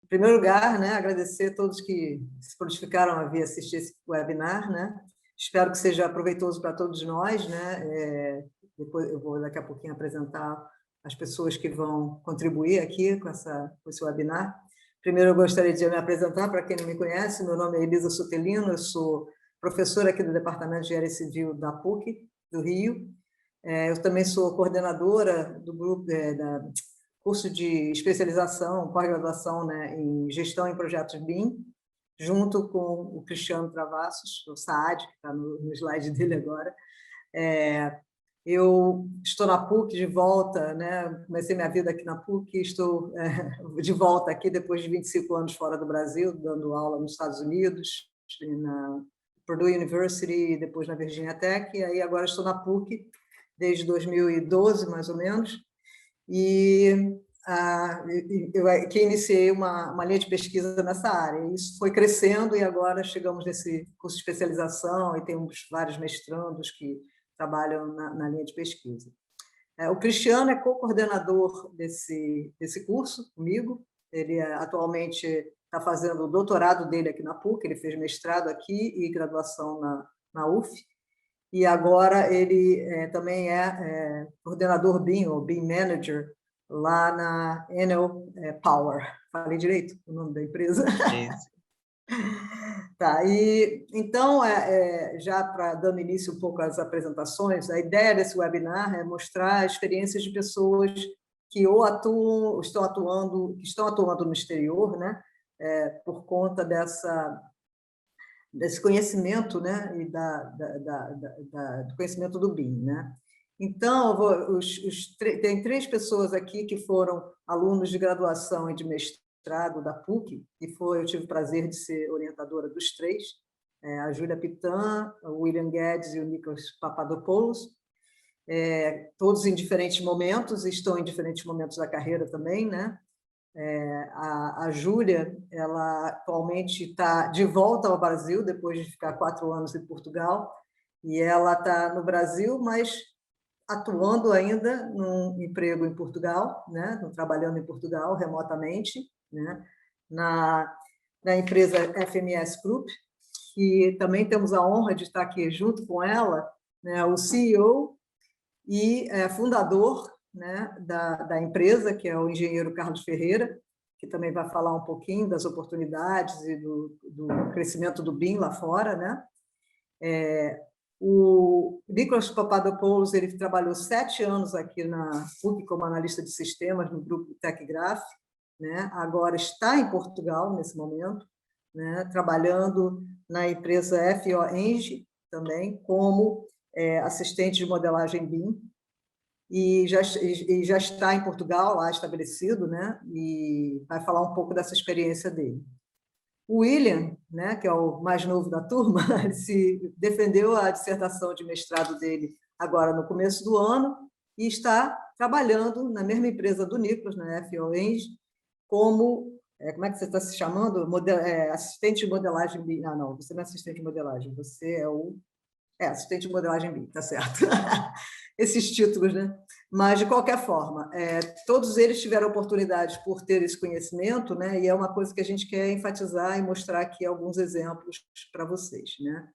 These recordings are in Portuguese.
Em primeiro lugar, né, agradecer a todos que se prontificaram a vir assistir esse webinar, né? Espero que seja proveitoso para todos nós, né? Depois eu vou daqui a pouquinho apresentar as pessoas que vão contribuir aqui com esse webinar. Primeiro, eu gostaria de me apresentar, para quem não me conhece, meu nome é Elisa Sutelino, eu sou professora aqui do Departamento de Engenharia Civil da PUC, do Rio. Eu também sou coordenadora do grupo da curso de especialização, pós-graduação, né, em gestão em projetos BIM, junto com o Cristiano Travassos, o Saad, que está no slide dele agora. Eu estou na PUC de volta, né? Comecei minha vida aqui na PUC, estou de volta aqui depois de 25 anos fora do Brasil, dando aula nos Estados Unidos, na Purdue University, depois na Virginia Tech, e aí agora estou na PUC desde 2012, mais ou menos, e eu que iniciei uma linha de pesquisa nessa área. Isso foi crescendo e agora chegamos nesse curso de especialização e temos vários mestrandos que trabalham na linha de pesquisa. O Cristiano é co-coordenador desse curso comigo. Ele atualmente está fazendo o doutorado dele aqui na PUC, ele fez mestrado aqui e graduação na UF. E agora ele também é coordenador BIM, ou BIM Manager, lá na Enel Power. Falei direito o nome da empresa? Isso. Tá, e então, já dando início um pouco às apresentações, a ideia desse webinar é mostrar experiências de pessoas que ou atuam, estão atuando no exterior, né, por conta desse conhecimento, né, e do conhecimento do BIM, né. Então, tem 3 pessoas aqui que foram alunos de graduação e de mestrado da PUC, e eu tive o prazer de ser orientadora dos 3, a Júlia Pitan, o William Guedes e o Nicholas Papadopoulos, todos em diferentes momentos, estão em diferentes momentos da carreira também, né? A Júlia, ela atualmente está de volta ao Brasil, depois de ficar 4 anos em Portugal, e ela está no Brasil, mas atuando ainda num emprego em Portugal, né? Trabalhando em Portugal remotamente, né? Na empresa FMS Group, que também temos a honra de estar aqui junto com ela, né? O CEO e fundador, né, da empresa, que é o engenheiro Carlos Ferreira, que também vai falar um pouquinho das oportunidades e do crescimento do BIM lá fora, né? O Nicholas Papadopoulos, ele trabalhou 7 anos aqui na PUC como analista de sistemas no grupo TechGraph, né? Agora está em Portugal nesse momento, né? Trabalhando na empresa FO Eng também como assistente de modelagem BIM, e já está em Portugal, lá estabelecido, né? E vai falar um pouco dessa experiência dele. O William, né, que é o mais novo da turma, ele se defendeu a dissertação de mestrado dele agora no começo do ano e está trabalhando na mesma empresa do Nicholas, na FO Eng, como, como é que você está se chamando? Assistente de modelagem BIM. Não, você não é assistente de modelagem, você é o assistente de modelagem BIM, tá certo. Esses títulos, né? Mas, de qualquer forma, todos eles tiveram oportunidade por ter esse conhecimento, né? E é uma coisa que a gente quer enfatizar e mostrar aqui alguns exemplos para vocês, né?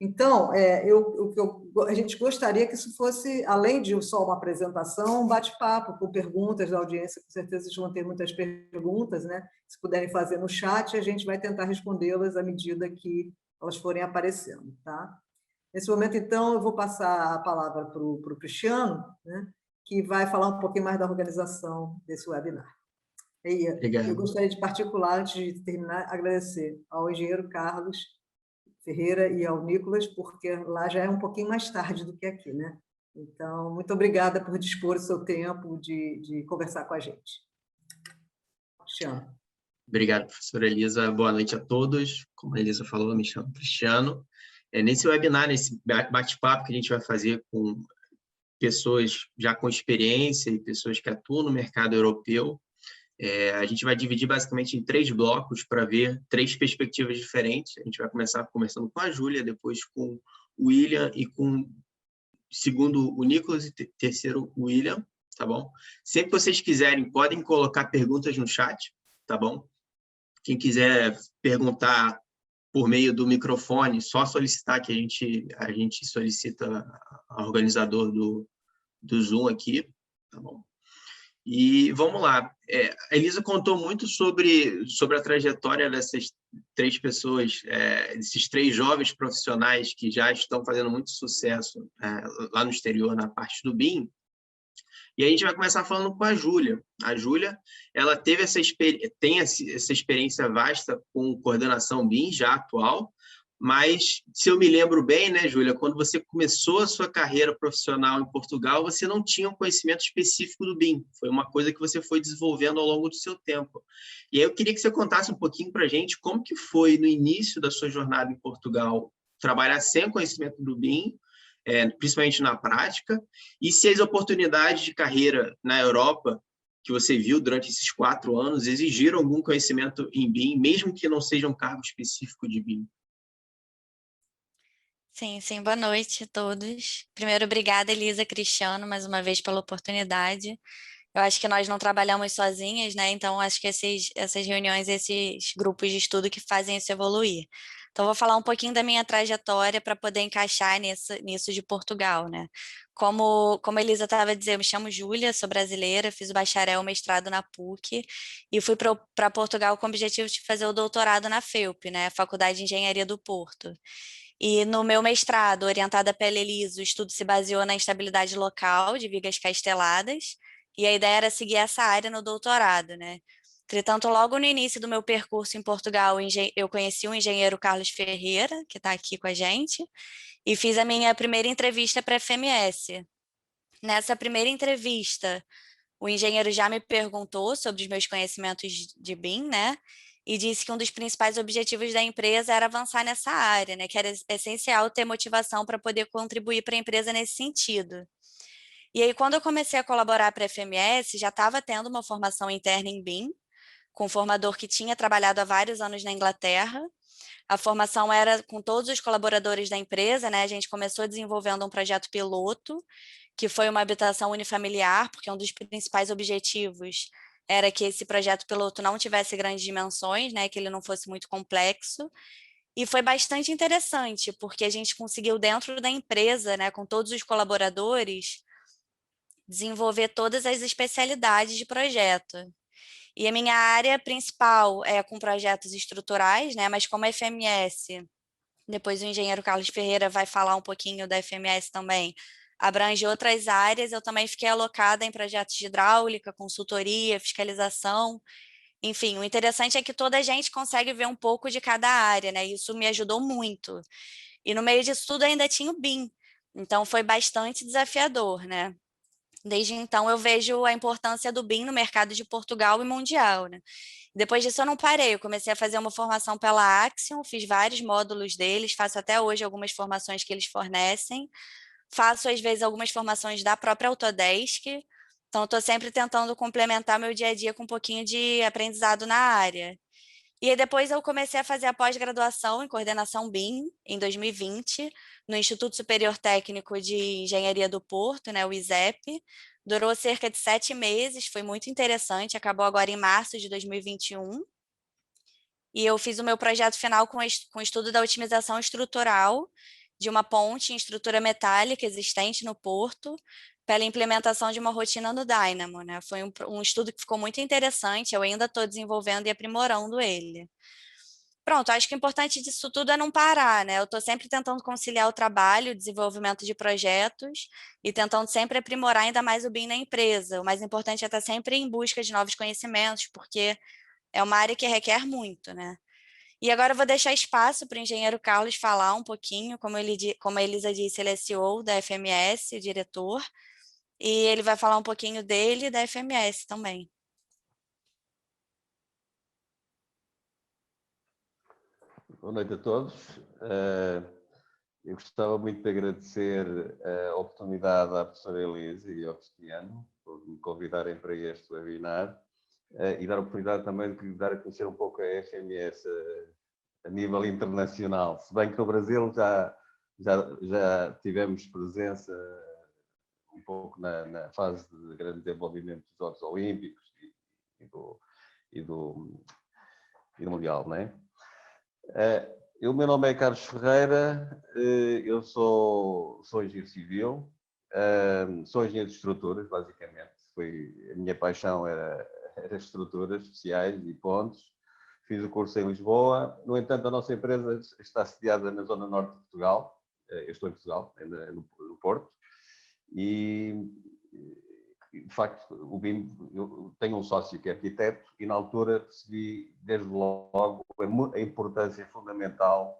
Então, a gente gostaria que isso fosse, além de só uma apresentação, um bate-papo com perguntas da audiência, com certeza vocês vão ter muitas perguntas, né? Se puderem fazer no chat, a gente vai tentar respondê-las à medida que elas forem aparecendo, tá? Nesse momento, então, eu vou passar a palavra para o Cristiano, né, que vai falar um pouquinho mais da organização desse webinar. E eu gostaria de particular, antes de terminar, agradecer ao engenheiro Carlos Ferreira e ao Nicholas, porque lá já é um pouquinho mais tarde do que aqui, né? Então, muito obrigada por dispor o seu tempo de conversar com a gente. Cristiano. Obrigado, professora Elisa. Boa noite a todos. Como a Elisa falou, eu me chamo Cristiano. Nesse webinar, nesse bate-papo que a gente vai fazer com pessoas já com experiência e pessoas que atuam no mercado europeu, a gente vai dividir basicamente em 3 blocos para ver 3 perspectivas diferentes. A gente vai começar conversando com a Júlia, depois com o William e com, segundo, o Nicholas e terceiro, o William, tá bom? Sempre que vocês quiserem, podem colocar perguntas no chat, tá bom? Quem quiser perguntar por meio do microfone, só solicitar que a gente solicita ao organizador do Zoom aqui, tá bom? E vamos lá. A Elisa contou muito sobre a trajetória dessas 3 pessoas, desses 3 jovens profissionais que já estão fazendo muito sucesso lá no exterior, na parte do BIM. E a gente vai começar falando com a Júlia. A Júlia, ela teve tem essa experiência vasta com coordenação BIM, já atual, mas, se eu me lembro bem, né, Júlia, quando você começou a sua carreira profissional em Portugal, você não tinha um conhecimento específico do BIM. Foi uma coisa que você foi desenvolvendo ao longo do seu tempo. E aí eu queria que você contasse um pouquinho para a gente como que foi, no início da sua jornada em Portugal, trabalhar sem conhecimento do BIM, principalmente na prática, e se as oportunidades de carreira na Europa que você viu durante esses 4 anos exigiram algum conhecimento em BIM, mesmo que não seja um cargo específico de BIM. Sim, sim, boa noite a todos. Primeiro, obrigada, Elisa, Cristiano, mais uma vez pela oportunidade. Eu acho que nós não trabalhamos sozinhas, né? Então, acho que essas reuniões, esses grupos de estudo que fazem isso evoluir. Então, vou falar um pouquinho da minha trajetória para poder encaixar nisso de Portugal, né? Como a Elisa estava a dizer, eu me chamo Júlia, sou brasileira, fiz o bacharel, mestrado na PUC e fui para Portugal com o objetivo de fazer o doutorado na FEUP, né? Faculdade de Engenharia do Porto. E no meu mestrado, orientada pela Elisa, o estudo se baseou na instabilidade local de vigas casteladas, e a ideia era seguir essa área no doutorado, né? Entretanto, logo no início do meu percurso em Portugal, eu conheci o engenheiro Carlos Ferreira, que está aqui com a gente, e fiz a minha primeira entrevista para a FMS. Nessa primeira entrevista, o engenheiro já me perguntou sobre os meus conhecimentos de BIM, né? E disse que um dos principais objetivos da empresa era avançar nessa área, né? Que era essencial ter motivação para poder contribuir para a empresa nesse sentido. E aí, quando eu comecei a colaborar para a FMS, já estava tendo uma formação interna em BIM, com um formador que tinha trabalhado há vários anos na Inglaterra. A formação era com todos os colaboradores da empresa, né? A gente começou desenvolvendo um projeto piloto, que foi uma habitação unifamiliar, porque um dos principais objetivos era que esse projeto piloto não tivesse grandes dimensões, né? Que ele não fosse muito complexo. E foi bastante interessante, porque a gente conseguiu, dentro da empresa, né, com todos os colaboradores, desenvolver todas as especialidades de projeto. E a minha área principal é com projetos estruturais, né? Mas como a FMS, depois o engenheiro Carlos Ferreira vai falar um pouquinho da FMS também, abrange outras áreas, eu também fiquei alocada em projetos de hidráulica, consultoria, fiscalização. Enfim, o interessante é que toda a gente consegue ver um pouco de cada área, né? Isso me ajudou muito. E no meio disso tudo ainda tinha o BIM. Então foi bastante desafiador, né? Desde então, eu vejo a importância do BIM no mercado de Portugal e mundial, né? Depois disso, eu não parei. Eu comecei a fazer uma formação pela Axiom, fiz vários módulos deles, faço até hoje algumas formações que eles fornecem. Faço, às vezes, algumas formações da própria Autodesk. Então, estou sempre tentando complementar meu dia a dia com um pouquinho de aprendizado na área. E aí depois eu comecei a fazer a pós-graduação em coordenação BIM, em 2020, no Instituto Superior Técnico de Engenharia do Porto, né, o ISEP. Durou cerca de 7 meses, foi muito interessante, acabou agora em março de 2021. E eu fiz o meu projeto final com o estudo da otimização estrutural de uma ponte em estrutura metálica existente no porto, pela implementação de uma rotina no Dynamo, né? Foi um estudo que ficou muito interessante, eu ainda estou desenvolvendo e aprimorando ele. Pronto, acho que o importante disso tudo é não parar, né? Eu estou sempre tentando conciliar o trabalho, o desenvolvimento de projetos e tentando sempre aprimorar ainda mais o BIM na empresa. O mais importante é estar sempre em busca de novos conhecimentos, porque é uma área que requer muito, né? E agora eu vou deixar espaço para o engenheiro Carlos falar um pouquinho, como a Elisa disse, ele é CEO da FMS, diretor, e ele vai falar um pouquinho dele e da FMS também. Boa noite a todos. Eu gostava muito de agradecer a oportunidade à professora Elisa e ao Cristiano por me convidarem para este webinar e dar a oportunidade também de dar a conhecer um pouco a FMS a nível internacional. Se bem que no Brasil já tivemos presença um pouco na fase de grande desenvolvimento dos Jogos Olímpicos do Mundial, não é? O meu nome é Carlos Ferreira, eu sou engenheiro civil, sou engenheiro de estruturas, basicamente. A minha paixão era estruturas especiais e pontes. Fiz o curso em Lisboa. No entanto, a nossa empresa está sediada na zona norte de Portugal. Eu estou em Portugal, no Porto. E, de facto, o BIM, eu tenho um sócio que é arquiteto e, na altura, percebi, desde logo, a importância fundamental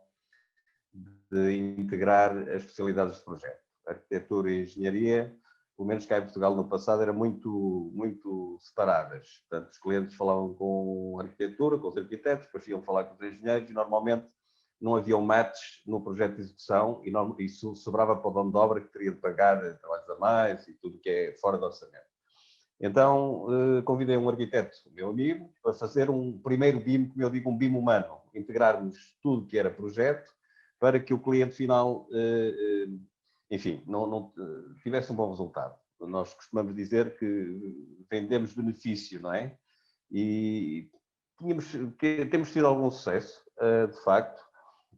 de integrar as especialidades de projeto. Arquitetura e engenharia, pelo menos cá em Portugal no passado, eram muito separadas. Portanto, os clientes falavam com arquitetura, com os arquitetos, depois iam falar com os engenheiros e normalmente não havia um match no projeto de execução e isso sobrava para o dono de obra que teria de pagar trabalhos a mais e tudo que é fora do orçamento. Então, convidei um arquiteto, meu amigo, para fazer um primeiro BIM, como eu digo, um BIM humano, integrarmos tudo que era projeto para que o cliente final, enfim, não tivesse um bom resultado. Nós costumamos dizer que vendemos benefício, não é? E temos tido algum sucesso, de facto,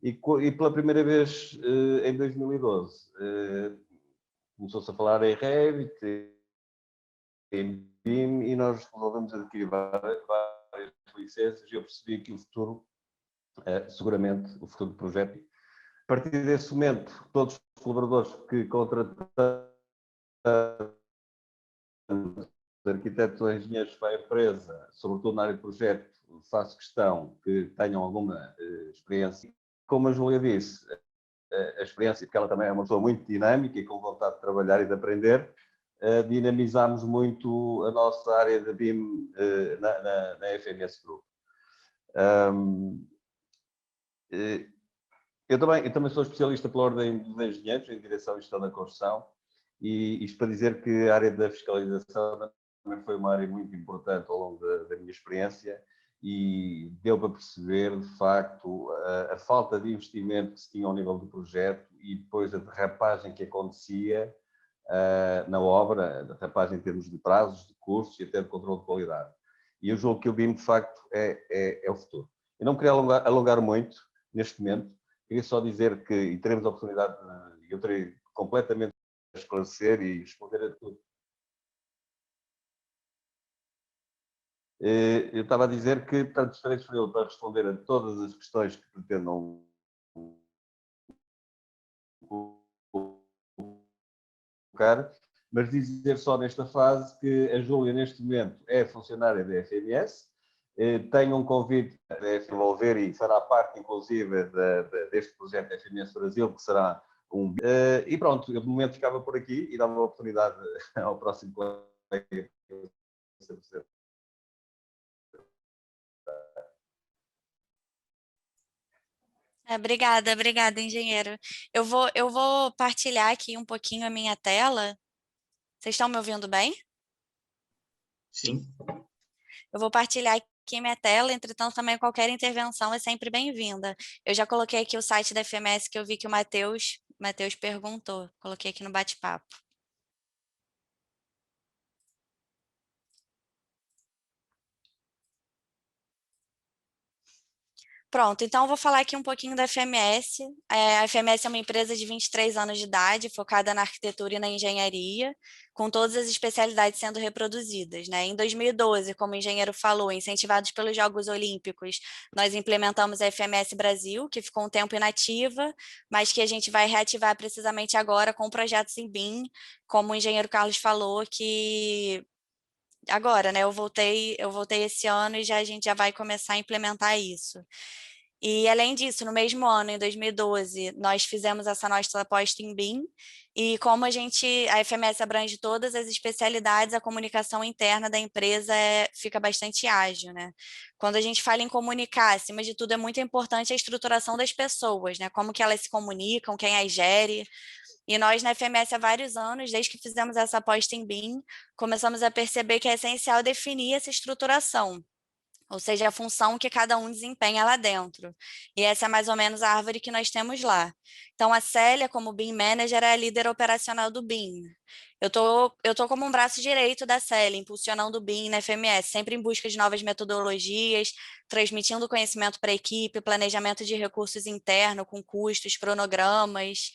e pela primeira vez em 2012 começou-se a falar em Revit, em BIM, e nós resolvemos adquirir várias licenças e eu percebi que o futuro, seguramente, o futuro do projeto, a partir desse momento, todos os colaboradores que contratamos, arquitetos ou engenheiros para a empresa, sobretudo na área de projeto, faço questão que tenham alguma experiência. Como a Júlia disse, a experiência, porque ela também é uma pessoa muito dinâmica e com vontade de trabalhar e de aprender, dinamizámos muito a nossa área de BIM na FMS Group. Eu também sou especialista pela Ordem dos Engenheiros, em Direção e Gestão da Construção, e isto para dizer que a área da fiscalização também foi uma área muito importante ao longo da minha experiência e deu para perceber, de facto, a falta de investimento que se tinha ao nível do projeto e depois a derrapagem que acontecia na obra, derrapagem em termos de prazos, de custos e até de controle de qualidade. E eu julgo que o BIM, de facto, é o futuro. Eu não queria alongar muito neste momento, queria só dizer que, e teremos a oportunidade, eu terei completamente a esclarecer e responder a tudo. Eu estava a dizer que, portanto, estarei disponível para responder a todas as questões que pretendam colocar, mas dizer só nesta fase que a Júlia, neste momento, é funcionária da FMS, tem um convite para desenvolver e fará parte, inclusive, deste projeto FMS Brasil, que será um... E pronto, eu de momento ficava por aqui e dava a oportunidade ao próximo colega. Obrigada, engenheiro. Eu vou partilhar aqui um pouquinho a minha tela. Vocês estão me ouvindo bem? Sim. Eu vou partilhar aqui minha tela, entretanto, também qualquer intervenção é sempre bem-vinda. Eu já coloquei aqui o site da FMS que eu vi que o Matheus perguntou. Coloquei aqui no bate-papo. Pronto, então eu vou falar aqui um pouquinho da FMS. A FMS é uma empresa de 23 anos de idade, focada na arquitetura e na engenharia, com todas as especialidades sendo reproduzidas, né? Em 2012, como o engenheiro falou, incentivados pelos Jogos Olímpicos, nós implementamos a FMS Brasil, que ficou um tempo inativa, mas que a gente vai reativar precisamente agora com projetos em BIM, como o engenheiro Carlos falou, que agora, né? Eu voltei esse ano e a gente já vai começar a implementar isso. E, além disso, no mesmo ano, em 2012, nós fizemos essa nossa aposta em BIM, e como a FMS abrange todas as especialidades, a comunicação interna da empresa fica bastante ágil, né? Quando a gente fala em comunicar, acima de tudo, é muito importante a estruturação das pessoas, né? Como que elas se comunicam, quem as gere. E nós, na FMS, há vários anos, desde que fizemos essa aposta em BIM, começamos a perceber que é essencial definir essa estruturação. ou seja, a função que cada um desempenha lá dentro. E essa é mais ou menos a árvore que nós temos lá. Então, a Célia, como BIM Manager, é a líder operacional do BIM. Eu tô como um braço direito da Célia, impulsionando o BIM na FMS, sempre em busca de novas metodologias, transmitindo conhecimento para a equipe, planejamento de recursos interno, com custos, cronogramas.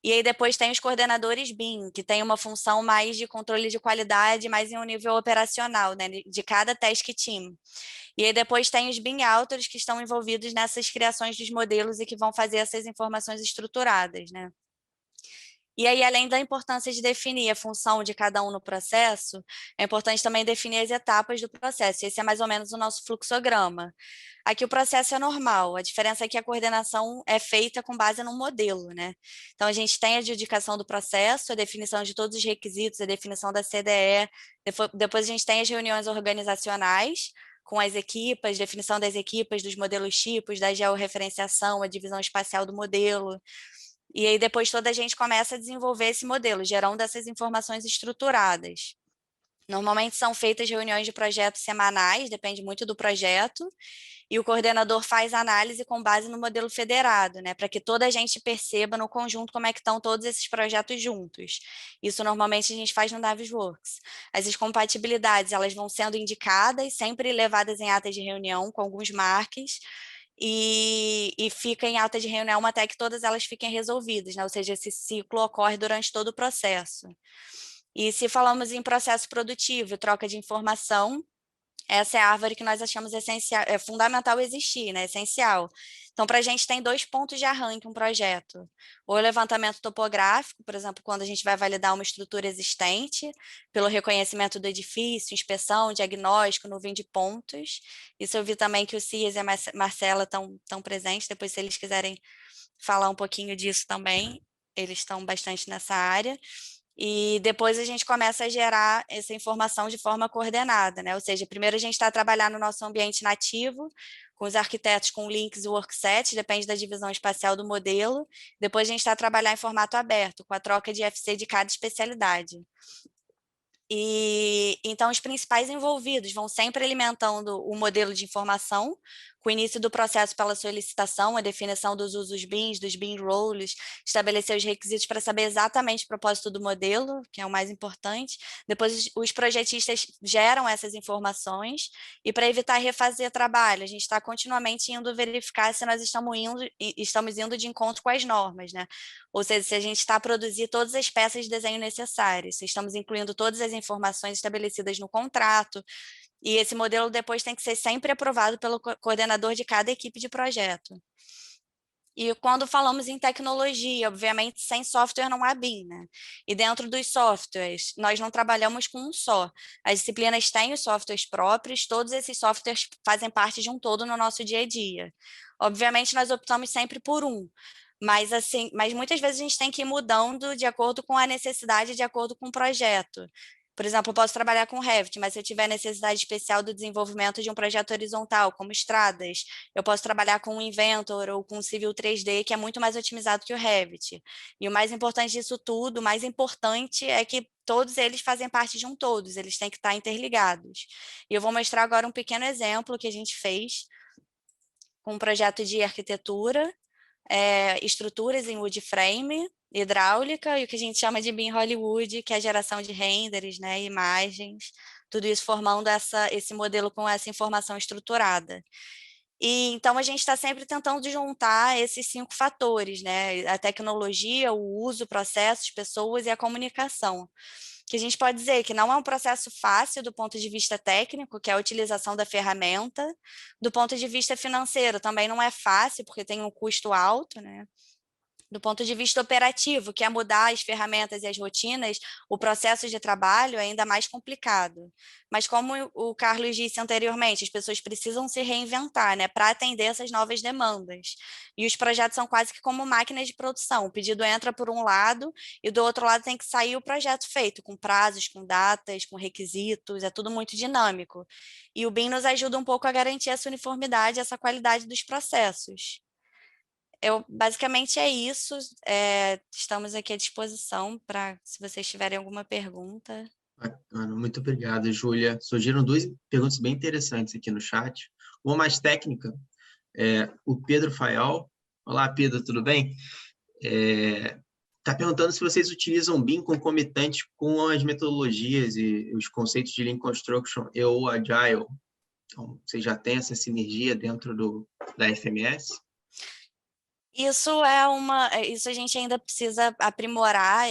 E aí depois tem os coordenadores BIM, que tem uma função mais de controle de qualidade, mais em um nível operacional, né, de cada task team. E aí depois tem os BIM Authors, que estão envolvidos nessas criações dos modelos e que vão fazer essas informações estruturadas, né? E aí, além da importância de definir a função de cada um no processo, é importante também definir as etapas do processo. Esse é mais ou menos o nosso fluxograma. Aqui o processo é normal, a diferença é que a coordenação é feita com base num modelo, né? Então, a gente tem a adjudicação do processo, a definição de todos os requisitos, a definição da CDE, depois a gente tem as reuniões organizacionais, com as equipas, definição das equipas, dos modelos tipos, da georreferenciação, a divisão espacial do modelo. E aí depois toda a gente começa a desenvolver esse modelo, gerando essas informações estruturadas. Normalmente são feitas reuniões de projeto semanais, depende muito do projeto, e o coordenador faz análise com base no modelo federado, né, para que toda a gente perceba no conjunto como é que estão todos esses projetos juntos. Isso normalmente a gente faz no Navisworks. As incompatibilidades, elas vão sendo indicadas, sempre levadas em atas de reunião com alguns marques, e fica em alta de reunião até que todas elas fiquem resolvidas, né? Ou seja, esse ciclo ocorre durante todo o processo. E se falamos em processo produtivo, troca de informação, essa é a árvore que nós achamos essencial, é fundamental existir, né? Essencial. Então, para a gente tem 2 pontos de arranque um projeto. Ou o levantamento topográfico, por exemplo, quando a gente vai validar uma estrutura existente, pelo reconhecimento do edifício, inspeção, diagnóstico, nuvem de pontos. Isso eu vi também que o Cias e a Marcela estão presentes, depois se eles quiserem falar um pouquinho disso também, eles estão bastante nessa área. E depois a gente começa a gerar essa informação de forma coordenada, né? Ou seja, primeiro a gente está trabalhando no nosso ambiente nativo, com os arquitetos com links e worksets, depende da divisão espacial do modelo. Depois a gente está trabalhando em formato aberto, com a troca de FC de cada especialidade. E então os principais envolvidos vão sempre alimentando o modelo de informação, com o início do processo pela solicitação, a definição dos usos BIMs, dos BIM roles, estabelecer os requisitos para saber exatamente o propósito do modelo, que é o mais importante. Depois os projetistas geram essas informações e para evitar refazer trabalho, a gente está continuamente indo verificar se nós estamos indo de encontro com as normas, né? Ou seja, se a gente está a produzir todas as peças de desenho necessárias, se estamos incluindo todas as informações estabelecidas no contrato, e esse modelo depois tem que ser sempre aprovado pelo coordenador de cada equipe de projeto. E quando falamos em tecnologia, obviamente, sem software não há BIM, né? E dentro dos softwares, nós não trabalhamos com um só. As disciplinas têm os softwares próprios, todos esses softwares fazem parte de um todo no nosso dia a dia. Obviamente, nós optamos sempre por um, mas muitas vezes a gente tem que ir mudando de acordo com a necessidade, de acordo com o projeto. Por exemplo, eu posso trabalhar com Revit, mas se eu tiver necessidade especial do desenvolvimento de um projeto horizontal, como estradas, eu posso trabalhar com o Inventor ou com o Civil 3D, que é muito mais otimizado que o Revit. E o mais importante disso tudo, o mais importante é que todos eles fazem parte de um todos, eles têm que estar interligados. E eu vou mostrar agora um pequeno exemplo que a gente fez com um projeto de arquitetura, estruturas em wood frame, hidráulica e o que a gente chama de BIM Hollywood, que é a geração de renders, né, imagens, tudo isso formando esse modelo com essa informação estruturada. E então a gente está sempre tentando juntar esses 5 fatores, né? A tecnologia, o uso, processos, pessoas e a comunicação. Que a gente pode dizer que não é um processo fácil do ponto de vista técnico, que é a utilização da ferramenta, do ponto de vista financeiro também não é fácil, porque tem um custo alto, né? Do ponto de vista operativo, que é mudar as ferramentas e as rotinas, o processo de trabalho é ainda mais complicado. Mas como o Carlos disse anteriormente, as pessoas precisam se reinventar, né, para atender essas novas demandas. E os projetos são quase que como máquinas de produção. O pedido entra por um lado e do outro lado tem que sair o projeto feito, com prazos, com datas, com requisitos, é tudo muito dinâmico. E o BIM nos ajuda um pouco a garantir essa uniformidade, essa qualidade dos processos. Basicamente é isso. Estamos aqui à disposição para se vocês tiverem alguma pergunta. Bacana, muito obrigado, Júlia. Surgiram duas perguntas bem interessantes aqui no chat. Uma mais técnica, o Pedro Faial. Olá, Pedro, tudo bem? Está perguntando se vocês utilizam BIM concomitante com as metodologias e os conceitos de Lean Construction ou Agile. Então, vocês já têm essa sinergia dentro da FMS? Isso a gente ainda precisa aprimorar.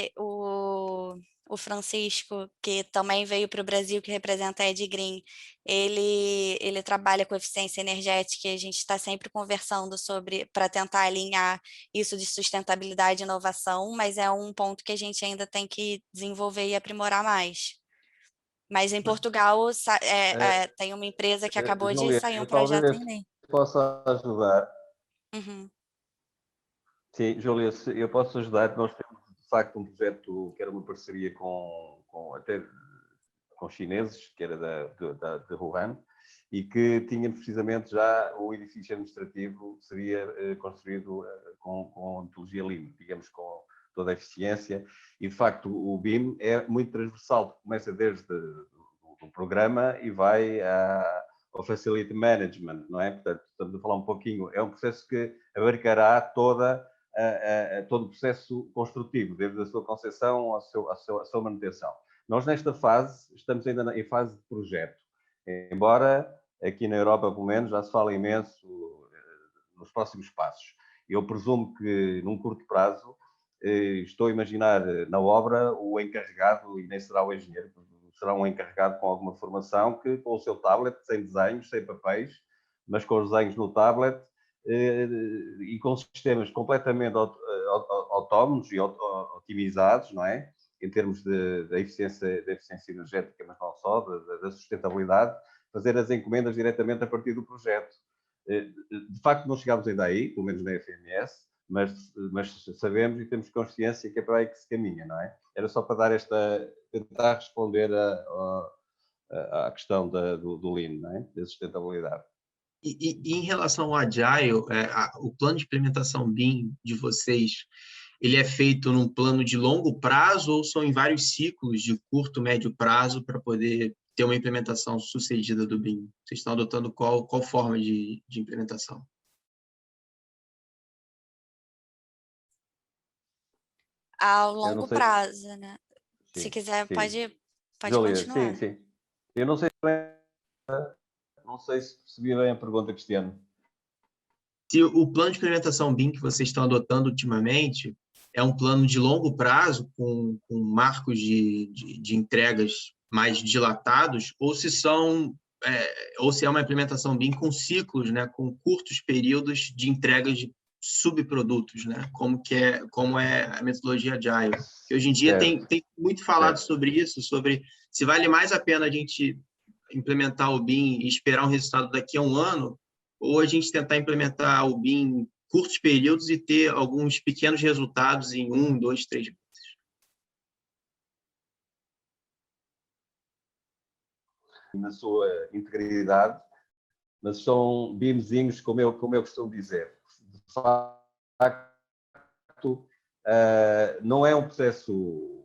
O Francisco, que também veio para o Brasil, que representa a Edgreen, ele trabalha com eficiência energética e a gente está sempre conversando sobre, para tentar alinhar isso de sustentabilidade e inovação, mas é um ponto que a gente ainda tem que desenvolver e aprimorar mais. Mas em Portugal tem uma empresa que acabou de Júlia, sair um eu projeto talvez em Lean. possa ajudar. Uhum. Sim, Júlia, eu posso ajudar. Nós temos, de facto, um projeto que era uma parceria até com chineses, que era de Wuhan, e que tinha precisamente já o edifício administrativo seria construído com metodologia Lean, digamos, com toda a eficiência. E, de facto, o BIM é muito transversal, começa desde o programa e vai ao Facility Management, não é? Portanto, estamos a falar um pouquinho, é um processo que abarcará todo o processo construtivo, desde a sua concepção à sua manutenção. Nós, nesta fase, estamos ainda em fase de projeto, embora aqui na Europa, pelo menos, já se fala imenso nos próximos passos. Eu presumo que, num curto prazo, estou a imaginar na obra o encarregado, e nem será o engenheiro, será um encarregado com alguma formação, que com o seu tablet, sem desenhos, sem papéis, mas com os desenhos no tablet, e com sistemas completamente autónomos e otimizados, não é? Em termos da eficiência energética, mas não só, da sustentabilidade, fazer as encomendas diretamente a partir do projeto. De facto, não chegámos ainda aí, pelo menos na FMS, mas sabemos e temos consciência que é para aí que se caminha, não é? Era só para dar tentar responder à questão do Lean, não é? Da sustentabilidade. E em relação ao Agile, o plano de implementação BIM de vocês, ele é feito num plano de longo prazo ou são em vários ciclos de curto, médio prazo para poder ter uma implementação sucedida do BIM? Vocês estão adotando qual forma de implementação? Ao longo prazo, né? Sim, se quiser, sim. pode Júlia, continuar. sim. Eu não sei se percebi bem a pergunta, Cristiano. Se o plano de implementação BIM que vocês estão adotando ultimamente é um plano de longo prazo, com marcos de entregas mais dilatados, ou se é uma implementação BIM com ciclos, né, com curtos períodos de entregas de subprodutos, né, como é a metodologia Agile. Que hoje em dia tem muito falado sobre isso, sobre se vale mais a pena a gente implementar o BIM e esperar um resultado daqui a um ano, ou a gente tentar implementar o BIM em curtos períodos e ter alguns pequenos resultados em 1, 2, 3 meses. Na sua integridade, mas são BIMzinhos, como eu costumo dizer. De facto, não é um processo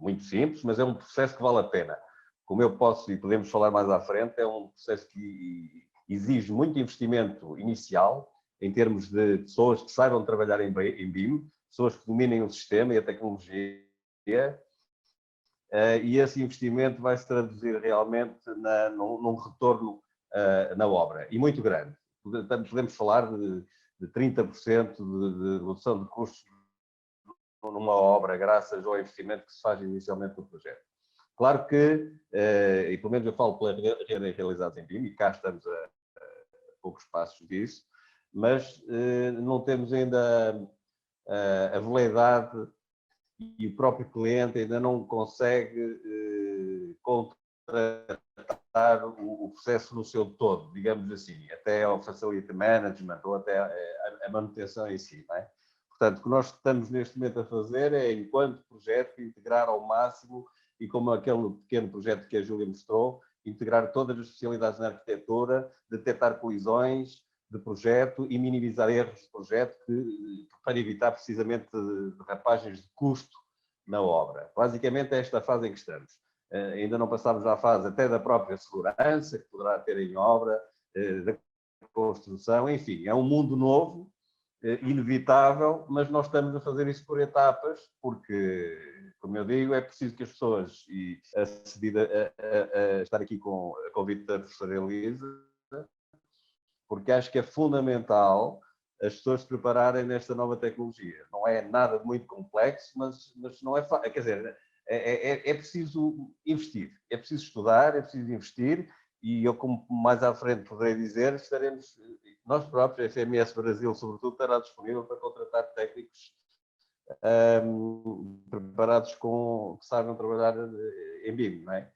muito simples, mas é um processo que vale a pena. Como eu posso, e podemos falar mais à frente, é um processo que exige muito investimento inicial, em termos de pessoas que saibam trabalhar em BIM, pessoas que dominem o sistema e a tecnologia, e esse investimento vai se traduzir realmente num retorno na obra, e muito grande. Podemos falar de 30% de redução de custos numa obra, graças ao investimento que se faz inicialmente no projeto. Claro que, e pelo menos eu falo pela realizados em BIM, e cá estamos a poucos passos disso, mas não temos ainda a veleidade e o próprio cliente ainda não consegue contratar o processo no seu todo, digamos assim, até ao facility management ou até a manutenção em si, não é? Portanto, o que nós estamos neste momento a fazer é, enquanto projeto, integrar ao máximo, e como aquele pequeno projeto que a Júlia mostrou, integrar todas as especialidades na arquitetura, detectar colisões de projeto e minimizar erros de projeto para evitar precisamente derrapagens de custo na obra. Basicamente é esta fase em que estamos. ainda não passámos à fase até da própria segurança, que poderá ter em obra, da construção, enfim, é um mundo novo, inevitável, mas nós estamos a fazer isso por etapas, porque, como eu digo, é preciso que as pessoas, e a estar aqui com a convite da professora Elisa, porque acho que é fundamental as pessoas se prepararem nesta nova tecnologia. Não é nada muito complexo, mas não é fácil. Quer dizer, é preciso investir, é preciso estudar, é preciso investir, e eu, como mais à frente poderei dizer, estaremos, nós próprios, a FMS Brasil, sobretudo, estará disponível para contratar técnicos preparados que saibam trabalhar em BIM, não é?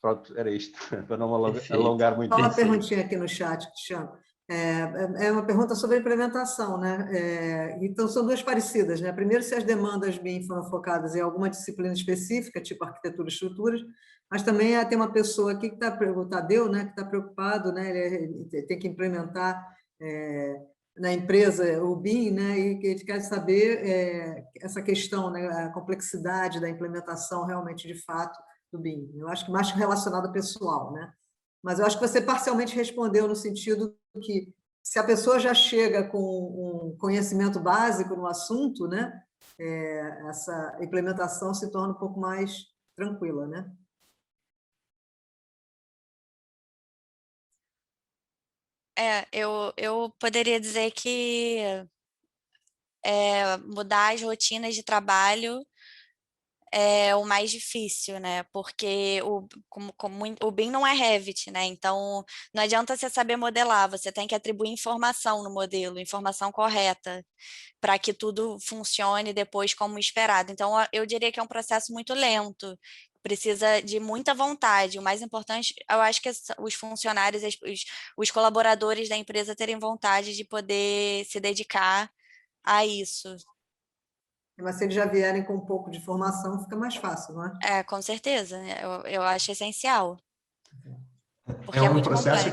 Pronto, era isto, para não alongar muito. Só uma perguntinha aqui no chat, Cristiano. É uma pergunta sobre a implementação, né? Então, são duas parecidas, né? Primeiro, se as demandas BIM foram focadas em alguma disciplina específica, tipo arquitetura e estruturas, mas também tem uma pessoa aqui que está, o Tadeu, né, que está preocupado, né? Ele tem que implementar na empresa o BIM, né? E que ele quer saber essa questão, né? A complexidade da implementação realmente, de fato, do BIM. Eu acho que mais relacionado ao pessoal, né? Mas eu acho que você parcialmente respondeu no sentido que, se a pessoa já chega com um conhecimento básico no assunto, né, essa implementação se torna um pouco mais tranquila, né? Eu poderia dizer que mudar as rotinas de trabalho é o mais difícil, né? Porque o BIM não é Revit, né? Então, não adianta você saber modelar, você tem que atribuir informação no modelo, informação correta, para que tudo funcione depois como esperado. Então, eu diria que é um processo muito lento, precisa de muita vontade. O mais importante, eu acho que os funcionários, os colaboradores da empresa terem vontade de poder se dedicar a isso. Mas se eles já vierem com um pouco de formação, fica mais fácil, não é? Com certeza, eu acho essencial, É porque é um muito processo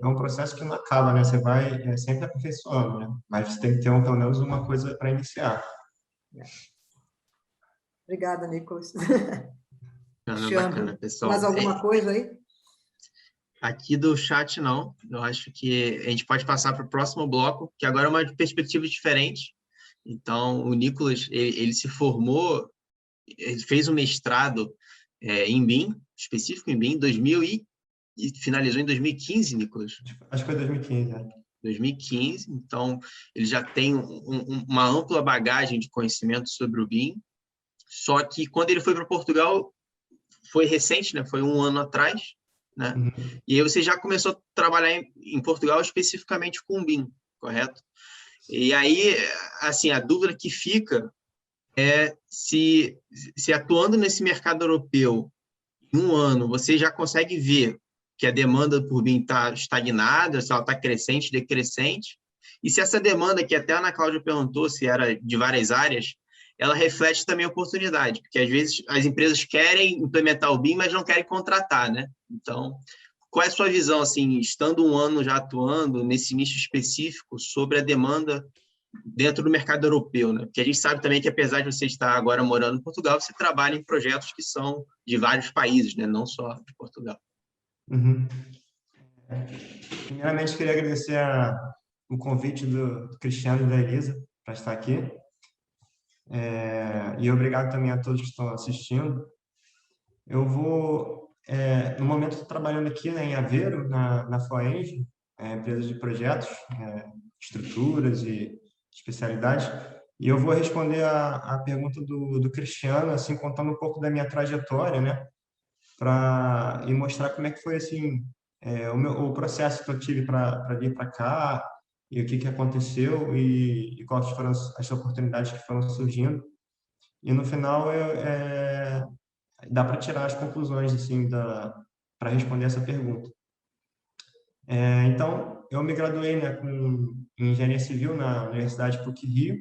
complexo. que não acaba, né? Você vai sempre aperfeiçoando, né? Mas você tem que ter pelo menos uma coisa para iniciar. Obrigada, Nicolas. Bacana, pessoal. Mais alguma coisa aí? Aqui do chat, não. Eu acho que a gente pode passar para o próximo bloco, que agora é uma perspectiva diferente. Então, o Nicolas, ele se formou, ele fez um mestrado em BIM, específico em BIM, 2000 e finalizou em 2015, Nicolas? Acho que foi 2015, né? 2015, então ele já tem uma ampla bagagem de conhecimento sobre o BIM, só que quando ele foi para Portugal, foi recente, né? Foi um ano atrás, né? Uhum. E aí você já começou a trabalhar em Portugal especificamente com o BIM, correto? E aí, assim, a dúvida que fica é se atuando nesse mercado europeu em um ano, você já consegue ver que a demanda por BIM está estagnada, se ela está crescente, decrescente, e se essa demanda, que até a Ana Cláudia perguntou se era de várias áreas, ela reflete também a oportunidade, porque às vezes as empresas querem implementar o BIM, mas não querem contratar, né? Então, qual é a sua visão, assim, estando um ano já atuando nesse nicho específico, sobre a demanda dentro do mercado europeu, né? Porque a gente sabe também que, apesar de você estar agora morando em Portugal, você trabalha em projetos que são de vários países, né? Não só de Portugal. Uhum. Primeiramente, queria agradecer o convite do Cristiano e da Elisa para estar aqui. E obrigado também a todos que estão assistindo. Eu vou, no momento, estou trabalhando aqui, né, em Aveiro, na Foeng, empresa de projetos, estruturas e especialidades. E eu vou responder a pergunta do Cristiano, assim, contando um pouco da minha trajetória, né, e mostrar como é que foi, assim, o processo que eu tive para vir para cá, e o que aconteceu, e quais foram as oportunidades que foram surgindo. E no final dá para tirar as conclusões, assim, para responder essa pergunta. Então, eu me graduei, né, em Engenharia Civil na Universidade PUC-Rio.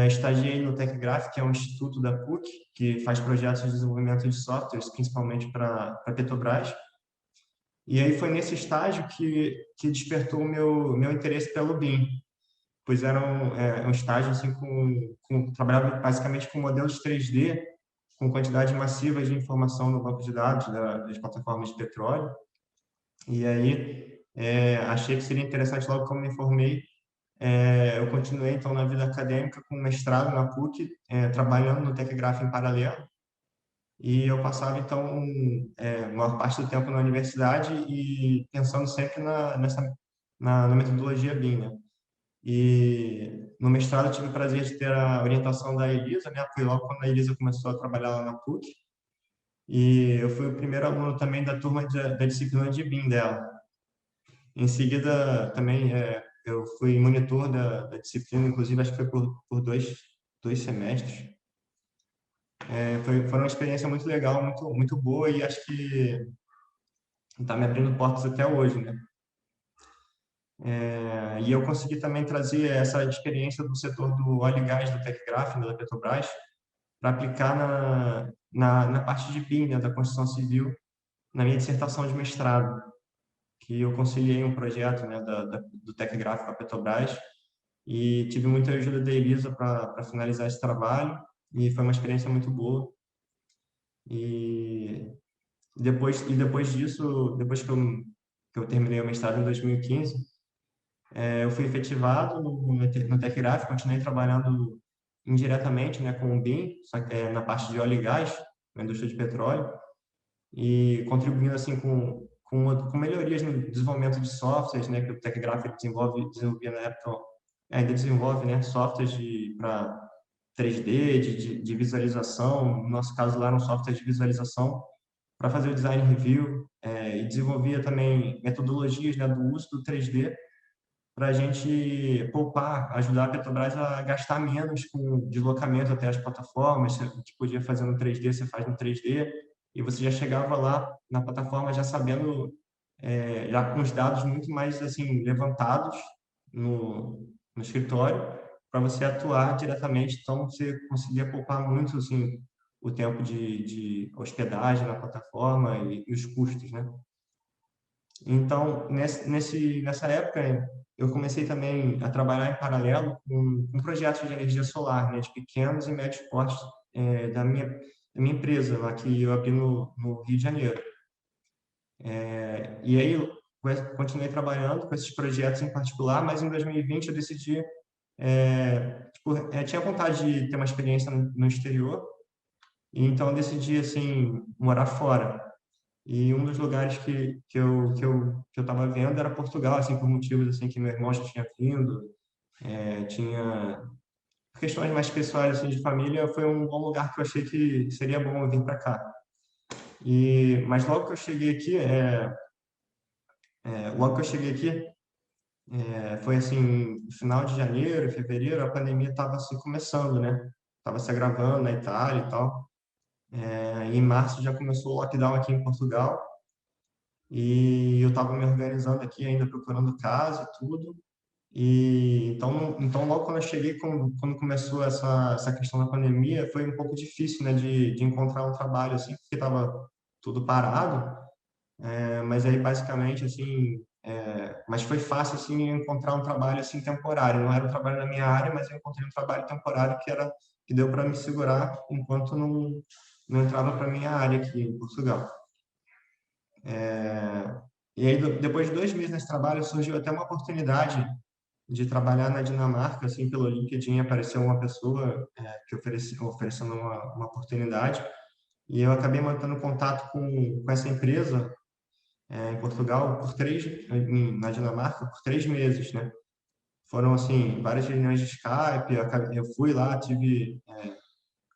Estagiei no TecGraph, que é um instituto da PUC, que faz projetos de desenvolvimento de softwares, principalmente para Petrobras. E aí foi nesse estágio que despertou o meu interesse pelo BIM, pois era um estágio assim, trabalhava basicamente com modelos 3D com quantidades massivas de informação no banco de dados das plataformas de petróleo. E aí achei que seria interessante, logo que eu me formei, eu continuei então na vida acadêmica com mestrado na PUC, trabalhando no TecGraph em paralelo. E eu passava então a maior parte do tempo na universidade e pensando sempre na metodologia BIM, né? E no mestrado eu tive o prazer de ter a orientação da Elisa, né? Foi logo quando a Elisa começou a trabalhar lá na PUC. E eu fui o primeiro aluno também da turma da disciplina de BIM dela. Em seguida, também eu fui monitor da disciplina, inclusive acho que foi por dois semestres. Foi uma experiência muito legal, muito boa, e acho que está me abrindo portas até hoje, né? E eu consegui também trazer essa experiência do setor do óleo e gás, do TecGraph, da Petrobras, para aplicar na parte de BIM, né, da construção civil, na minha dissertação de mestrado, que eu conciliei um projeto, né, do TecGraph com a Petrobras, e tive muita ajuda da Elisa para finalizar esse trabalho, e foi uma experiência muito boa. E depois disso, depois que eu terminei o mestrado em 2015, eu fui efetivado no TecGraph, continuei trabalhando indiretamente, né, com o BIM, na parte de óleo e gás, na indústria de petróleo, e contribuindo assim com melhorias no desenvolvimento de softwares, né, que o TecGraph desenvolvia na época, ainda desenvolve, né, softwares para 3D, de visualização. No nosso caso lá era um software de visualização para fazer o design review, e desenvolvia também metodologias, né, do uso do 3D para a gente poupar, ajudar a Petrobras a gastar menos com deslocamento até as plataformas. A gente podia fazer no 3D, você faz no 3D, e você já chegava lá na plataforma já sabendo, já com os dados muito mais assim levantados no escritório, para você atuar diretamente. Então, você conseguia poupar muito assim, o tempo de hospedagem na plataforma e os custos, né? Então, nessa época, eu comecei também a trabalhar em paralelo com projetos de energia solar, né, de pequenos e médios portes, da minha empresa, lá que eu abri no Rio de Janeiro. E aí eu continuei trabalhando com esses projetos em particular, mas em 2020 eu decidi, tinha vontade de ter uma experiência no exterior, e então eu decidi assim morar fora. E um dos lugares que eu estava vendo era Portugal, assim, por motivos assim que meu irmão já tinha vindo, tinha questões mais pessoais assim de família. Foi um bom lugar que eu achei que seria bom eu vir para cá. Mas logo que eu cheguei aqui, foi assim, final de janeiro, fevereiro, a pandemia estava assim começando, né? Estava se agravando na Itália e tal. E em março já começou o lockdown aqui em Portugal. E eu estava me organizando aqui ainda, procurando casa e tudo. E então logo quando eu cheguei, quando começou essa questão da pandemia, foi um pouco difícil, né, de encontrar um trabalho assim, porque estava tudo parado. Mas aí basicamente assim, mas foi fácil assim encontrar um trabalho assim temporário. Não era um trabalho na minha área, mas eu encontrei um trabalho temporário que deu para me segurar enquanto não entrava para minha área aqui em Portugal. E aí, depois de 2 meses nesse trabalho, surgiu até uma oportunidade de trabalhar na Dinamarca, assim, pelo LinkedIn apareceu uma pessoa que oferecendo uma oportunidade, e eu acabei mantendo contato com essa empresa em Portugal na Dinamarca, por 3 meses, né? Foram, assim, várias reuniões de Skype, eu fui lá, tive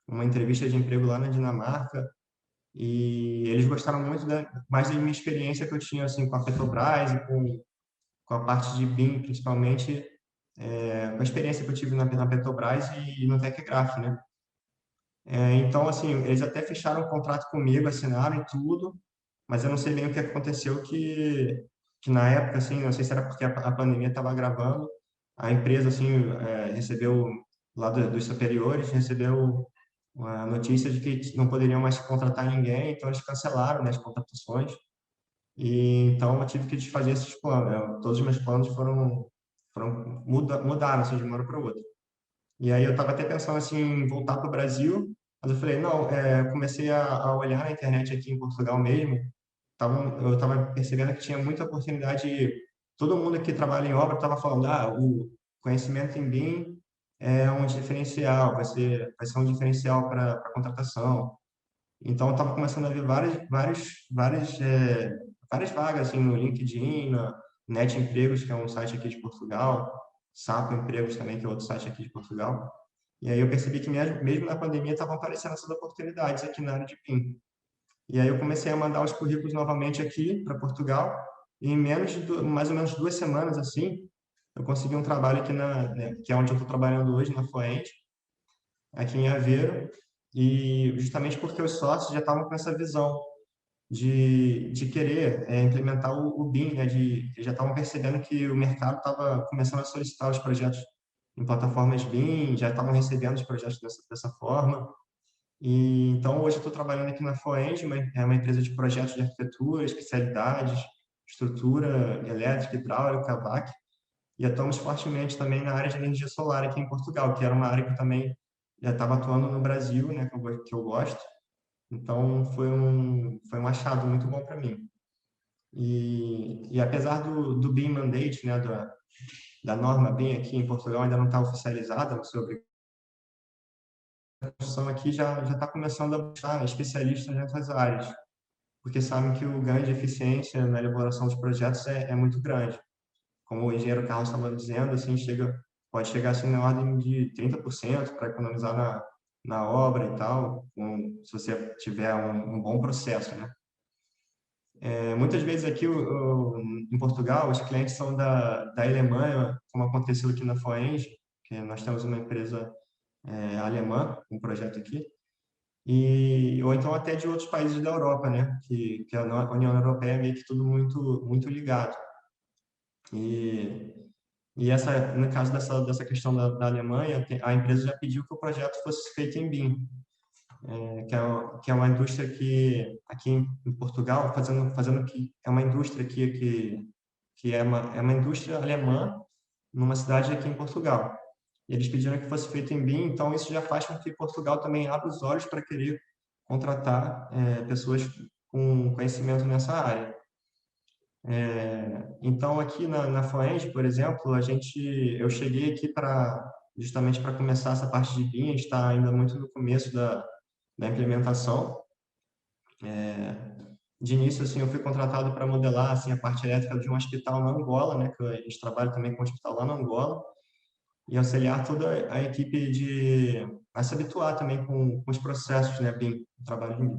uma entrevista de emprego lá na Dinamarca, e eles gostaram muito mais da minha experiência que eu tinha assim com a Petrobras e com a parte de BIM, principalmente, com a experiência que eu tive na Petrobras e no TecGraph, né? Então, assim, eles até fecharam um contrato comigo, assinaram e tudo, mas eu não sei bem o que aconteceu, que na época, assim, não sei se era porque a pandemia estava agravando, a empresa, assim, recebeu, lá dos superiores, recebeu a notícia de que não poderiam mais contratar ninguém, então eles cancelaram, né, as contratações. E então eu tive que desfazer esses planos, né? Todos os meus planos mudaram assim, de uma hora para outra. E aí eu estava até pensando assim em voltar para o Brasil, Mas eu falei, não, comecei a olhar na internet aqui em Portugal mesmo, eu estava percebendo que tinha muita oportunidade, todo mundo que trabalha em obra estava falando, o conhecimento em BIM é um diferencial, vai ser um diferencial para a contratação. Então, eu estava começando a ver várias vagas assim, no LinkedIn, na Net Empregos, que é um site aqui de Portugal, Sapo Empregos também, que é outro site aqui de Portugal. E aí eu percebi que mesmo na pandemia estavam aparecendo essas oportunidades aqui na área de BIM. E aí eu comecei a mandar os currículos novamente aqui para Portugal, e em mais ou menos 2 semanas, assim, eu consegui um trabalho aqui que é onde eu estou trabalhando hoje, na Foend, aqui em Aveiro, e justamente porque os sócios já estavam com essa visão de querer implementar o BIM, né? Já estavam percebendo que o mercado estava começando a solicitar os projetos em plataformas BIM, já estavam recebendo os projetos dessa forma. E então hoje eu estou trabalhando aqui na Foend, é uma empresa de projetos de arquitetura, especialidades, estrutura elétrica, hidráulica, VAC, e atuamos fortemente também na área de energia solar aqui em Portugal, que era uma área que eu também já estava atuando no Brasil, né, que eu gosto. Então foi um achado muito bom para mim. E apesar do BIM Mandate, né, da norma BIM aqui em Portugal ainda não está oficializada sobre a construção aqui já está começando a buscar especialistas nessas áreas, porque sabem que o ganho de eficiência na elaboração dos projetos é muito grande. Como o engenheiro Carlos estava dizendo, assim, pode chegar assim, na ordem de 30% para economizar na obra e tal, se você tiver um bom processo, né? Muitas vezes aqui em Portugal, os clientes são da Alemanha, como aconteceu aqui na Foeng, que nós temos uma empresa alemã, um projeto aqui, ou então até de outros países da Europa, né? Que a União Europeia é meio que tudo muito, muito ligado. E no caso dessa questão da Alemanha, a empresa já pediu que o projeto fosse feito em BIM, que é uma indústria que, aqui em Portugal, fazendo que é uma indústria que é uma indústria alemã numa cidade aqui em Portugal. E eles pediram que fosse feito em BIM, então isso já faz com que Portugal também abra os olhos para querer contratar pessoas com conhecimento nessa área. Então, aqui na Foeng, por exemplo, eu cheguei aqui justamente para começar essa parte de BIM, a gente está ainda muito no começo da implementação. De início, assim, eu fui contratado para modelar assim, a parte elétrica de um hospital na Angola, né, que a gente trabalha também com um hospital lá na Angola, e auxiliar toda a equipe a se habituar também com os processos, né, BIM, o trabalho de BIM.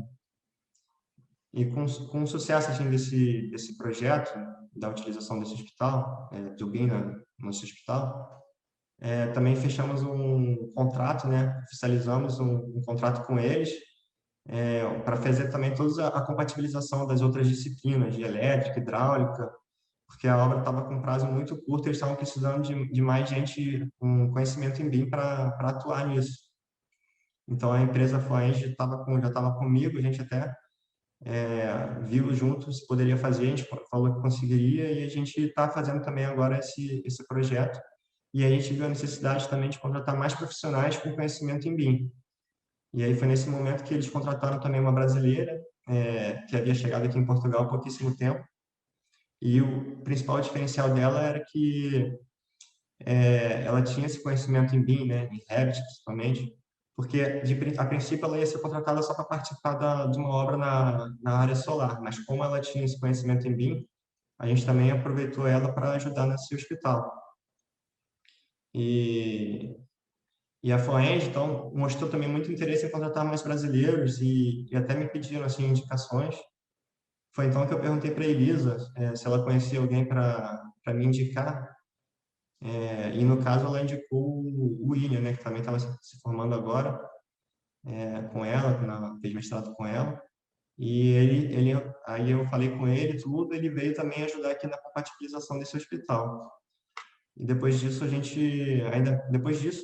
E com o sucesso assim, desse projeto, da utilização desse hospital, do BIM no nosso hospital, também fechamos um contrato, né, oficializamos um contrato com eles, para fazer também toda a compatibilização das outras disciplinas, de elétrica, hidráulica, porque a obra estava com prazo muito curto e eles estavam precisando de mais gente com conhecimento em BIM para atuar nisso. Então, a empresa Foeng já estava comigo, a gente até viu juntos se poderia fazer, a gente falou que conseguiria e a gente está fazendo também agora esse projeto. E a gente viu a necessidade também de contratar mais profissionais com conhecimento em BIM. E aí foi nesse momento que eles contrataram também uma brasileira, que havia chegado aqui em Portugal há pouquíssimo tempo. E o principal diferencial dela era que ela tinha esse conhecimento em BIM, né, em Revit principalmente, porque a princípio ela ia ser contratada só para participar de uma obra na área solar, mas como ela tinha esse conhecimento em BIM, a gente também aproveitou ela para ajudar nesse hospital. E a Foeng, então, mostrou também muito interesse em contratar mais brasileiros e até me pediram assim, indicações. Foi então que eu perguntei para a Elisa se ela conhecia alguém para me indicar. E no caso ela indicou o William, né, que também estava se formando agora com ela, fez mestrado com ela. E aí eu falei com ele tudo, ele veio também ajudar aqui na compatibilização desse hospital. E depois disso,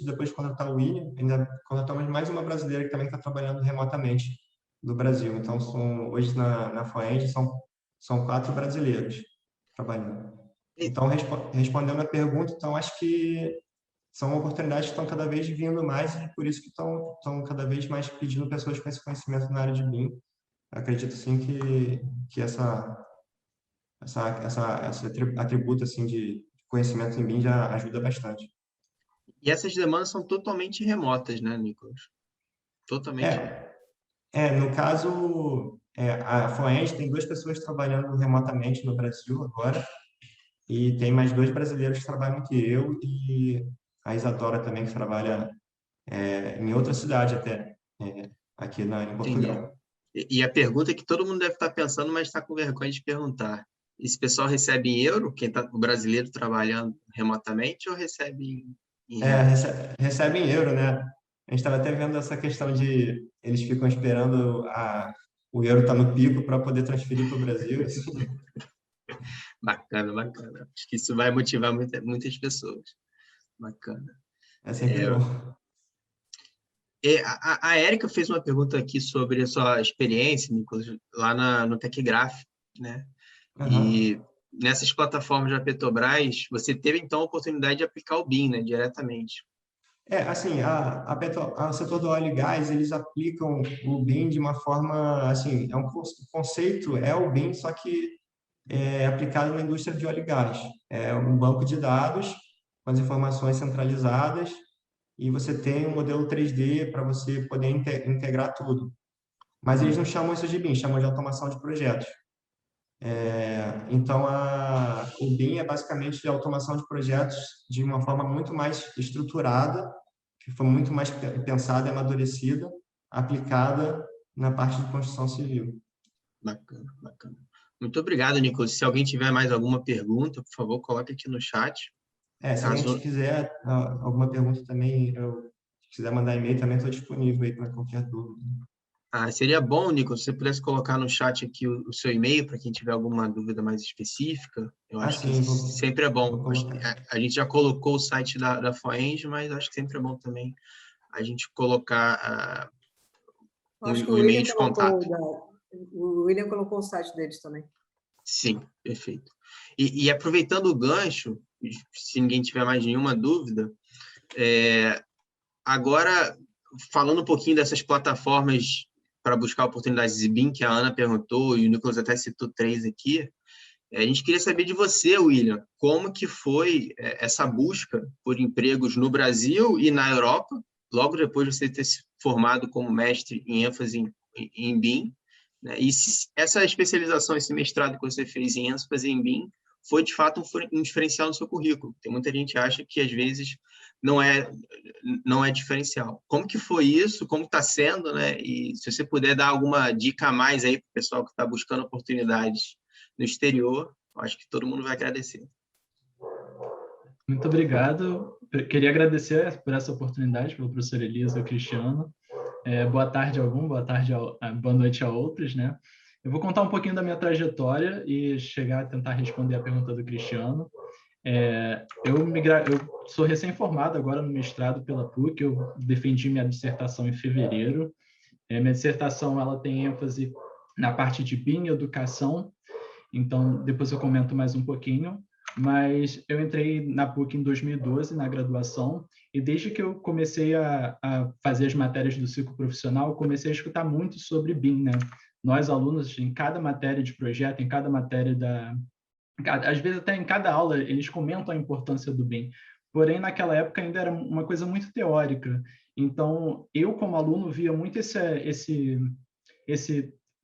depois de contratar o William, ainda contratamos mais uma brasileira que também está trabalhando remotamente do Brasil. Então, hoje na Foeng são 4 brasileiros trabalhando. Então, respondendo a pergunta, então acho que são oportunidades que estão cada vez vindo mais e por isso que estão cada vez mais pedindo pessoas com esse conhecimento na área de BIM. Acredito, sim, que esse atributo assim, de conhecimento em BIM já ajuda bastante. E essas demandas são totalmente remotas, né, Nicolas? Totalmente. No caso, a Foeng tem 2 pessoas trabalhando remotamente no Brasil agora, e tem mais 2 brasileiros que trabalham que eu, e a Isadora também, que trabalha em outra cidade até, aqui em Portugal. Entendi. E a pergunta que todo mundo deve estar pensando, mas está com vergonha de perguntar. Esse pessoal recebe em euro, o brasileiro trabalhando remotamente, ou recebe em reais? Recebe em euro, né? A gente estava até vendo essa questão de eles ficam esperando o euro estar no pico para poder transferir para o Brasil. Bacana, bacana. Acho que isso vai motivar muitas pessoas. Bacana. É sempre bom. A Érica fez uma pergunta aqui sobre a sua experiência, Nicolas, lá no TechGraph, né? E nessas plataformas da Petrobras, você teve, então, a oportunidade de aplicar o BIM, né, diretamente. Assim, o setor do óleo e gás, eles aplicam o BIM de uma forma, assim, o conceito é o BIM, só que é aplicado na indústria de óleo e gás. É um banco de dados com as informações centralizadas e você tem um modelo 3D para você poder integrar tudo. Mas eles não chamam isso de BIM, chamam de automação de projetos. Então, o BIM é basicamente a automação de projetos de uma forma muito mais estruturada, que foi muito mais pensada e amadurecida, aplicada na parte de construção civil. Bacana, bacana. Muito obrigado, Nicolas. Se alguém tiver mais alguma pergunta, por favor, coloque aqui no chat. Se alguém quiser alguma pergunta também, se quiser mandar e-mail, também estou disponível aí para qualquer dúvida. Seria bom, Nicolas, se você pudesse colocar no chat aqui o seu e-mail para quem tiver alguma dúvida mais específica. Eu acho que sempre é bom. A gente já colocou o site da Foeng, mas acho que sempre é bom também a gente colocar o e-mail de contato. O William colocou o site deles também. Sim, perfeito. E aproveitando o gancho, se ninguém tiver mais nenhuma dúvida, agora, falando um pouquinho dessas plataformas para buscar oportunidades de BIM, que a Ana perguntou, e o Nicolas até citou 3 aqui, a gente queria saber de você, William, como que foi essa busca por empregos no Brasil e na Europa, logo depois de você ter se formado como mestre em ênfase em BIM, né? E se essa especialização, esse mestrado que você fez em ênfase em BIM, foi de fato um diferencial no seu currículo. Tem muita gente que acha que às vezes não é diferencial. Como que foi isso? Como está sendo, né? E se você puder dar alguma dica a mais aí para o pessoal que está buscando oportunidades no exterior, eu acho que todo mundo vai agradecer. Muito obrigado. Eu queria agradecer por essa oportunidade, pelo professor Elisa e o Cristiano. Boa tarde a algum, boa noite a outros, né? Eu vou contar um pouquinho da minha trajetória e chegar a tentar responder a pergunta do Cristiano. Eu sou recém-formado agora no mestrado pela PUC, eu defendi minha dissertação em fevereiro. Minha dissertação ela tem ênfase na parte de BIM e educação, então depois eu comento mais um pouquinho. Mas eu entrei na PUC em 2012, na graduação, e desde que eu comecei a fazer as matérias do ciclo profissional, eu comecei a escutar muito sobre BIM, né? Nós, alunos, em cada matéria de projeto, em cada matéria às vezes até em cada aula, eles comentam a importância do BIM. Porém, naquela época ainda era uma coisa muito teórica. Então, eu, como aluno, via muito esse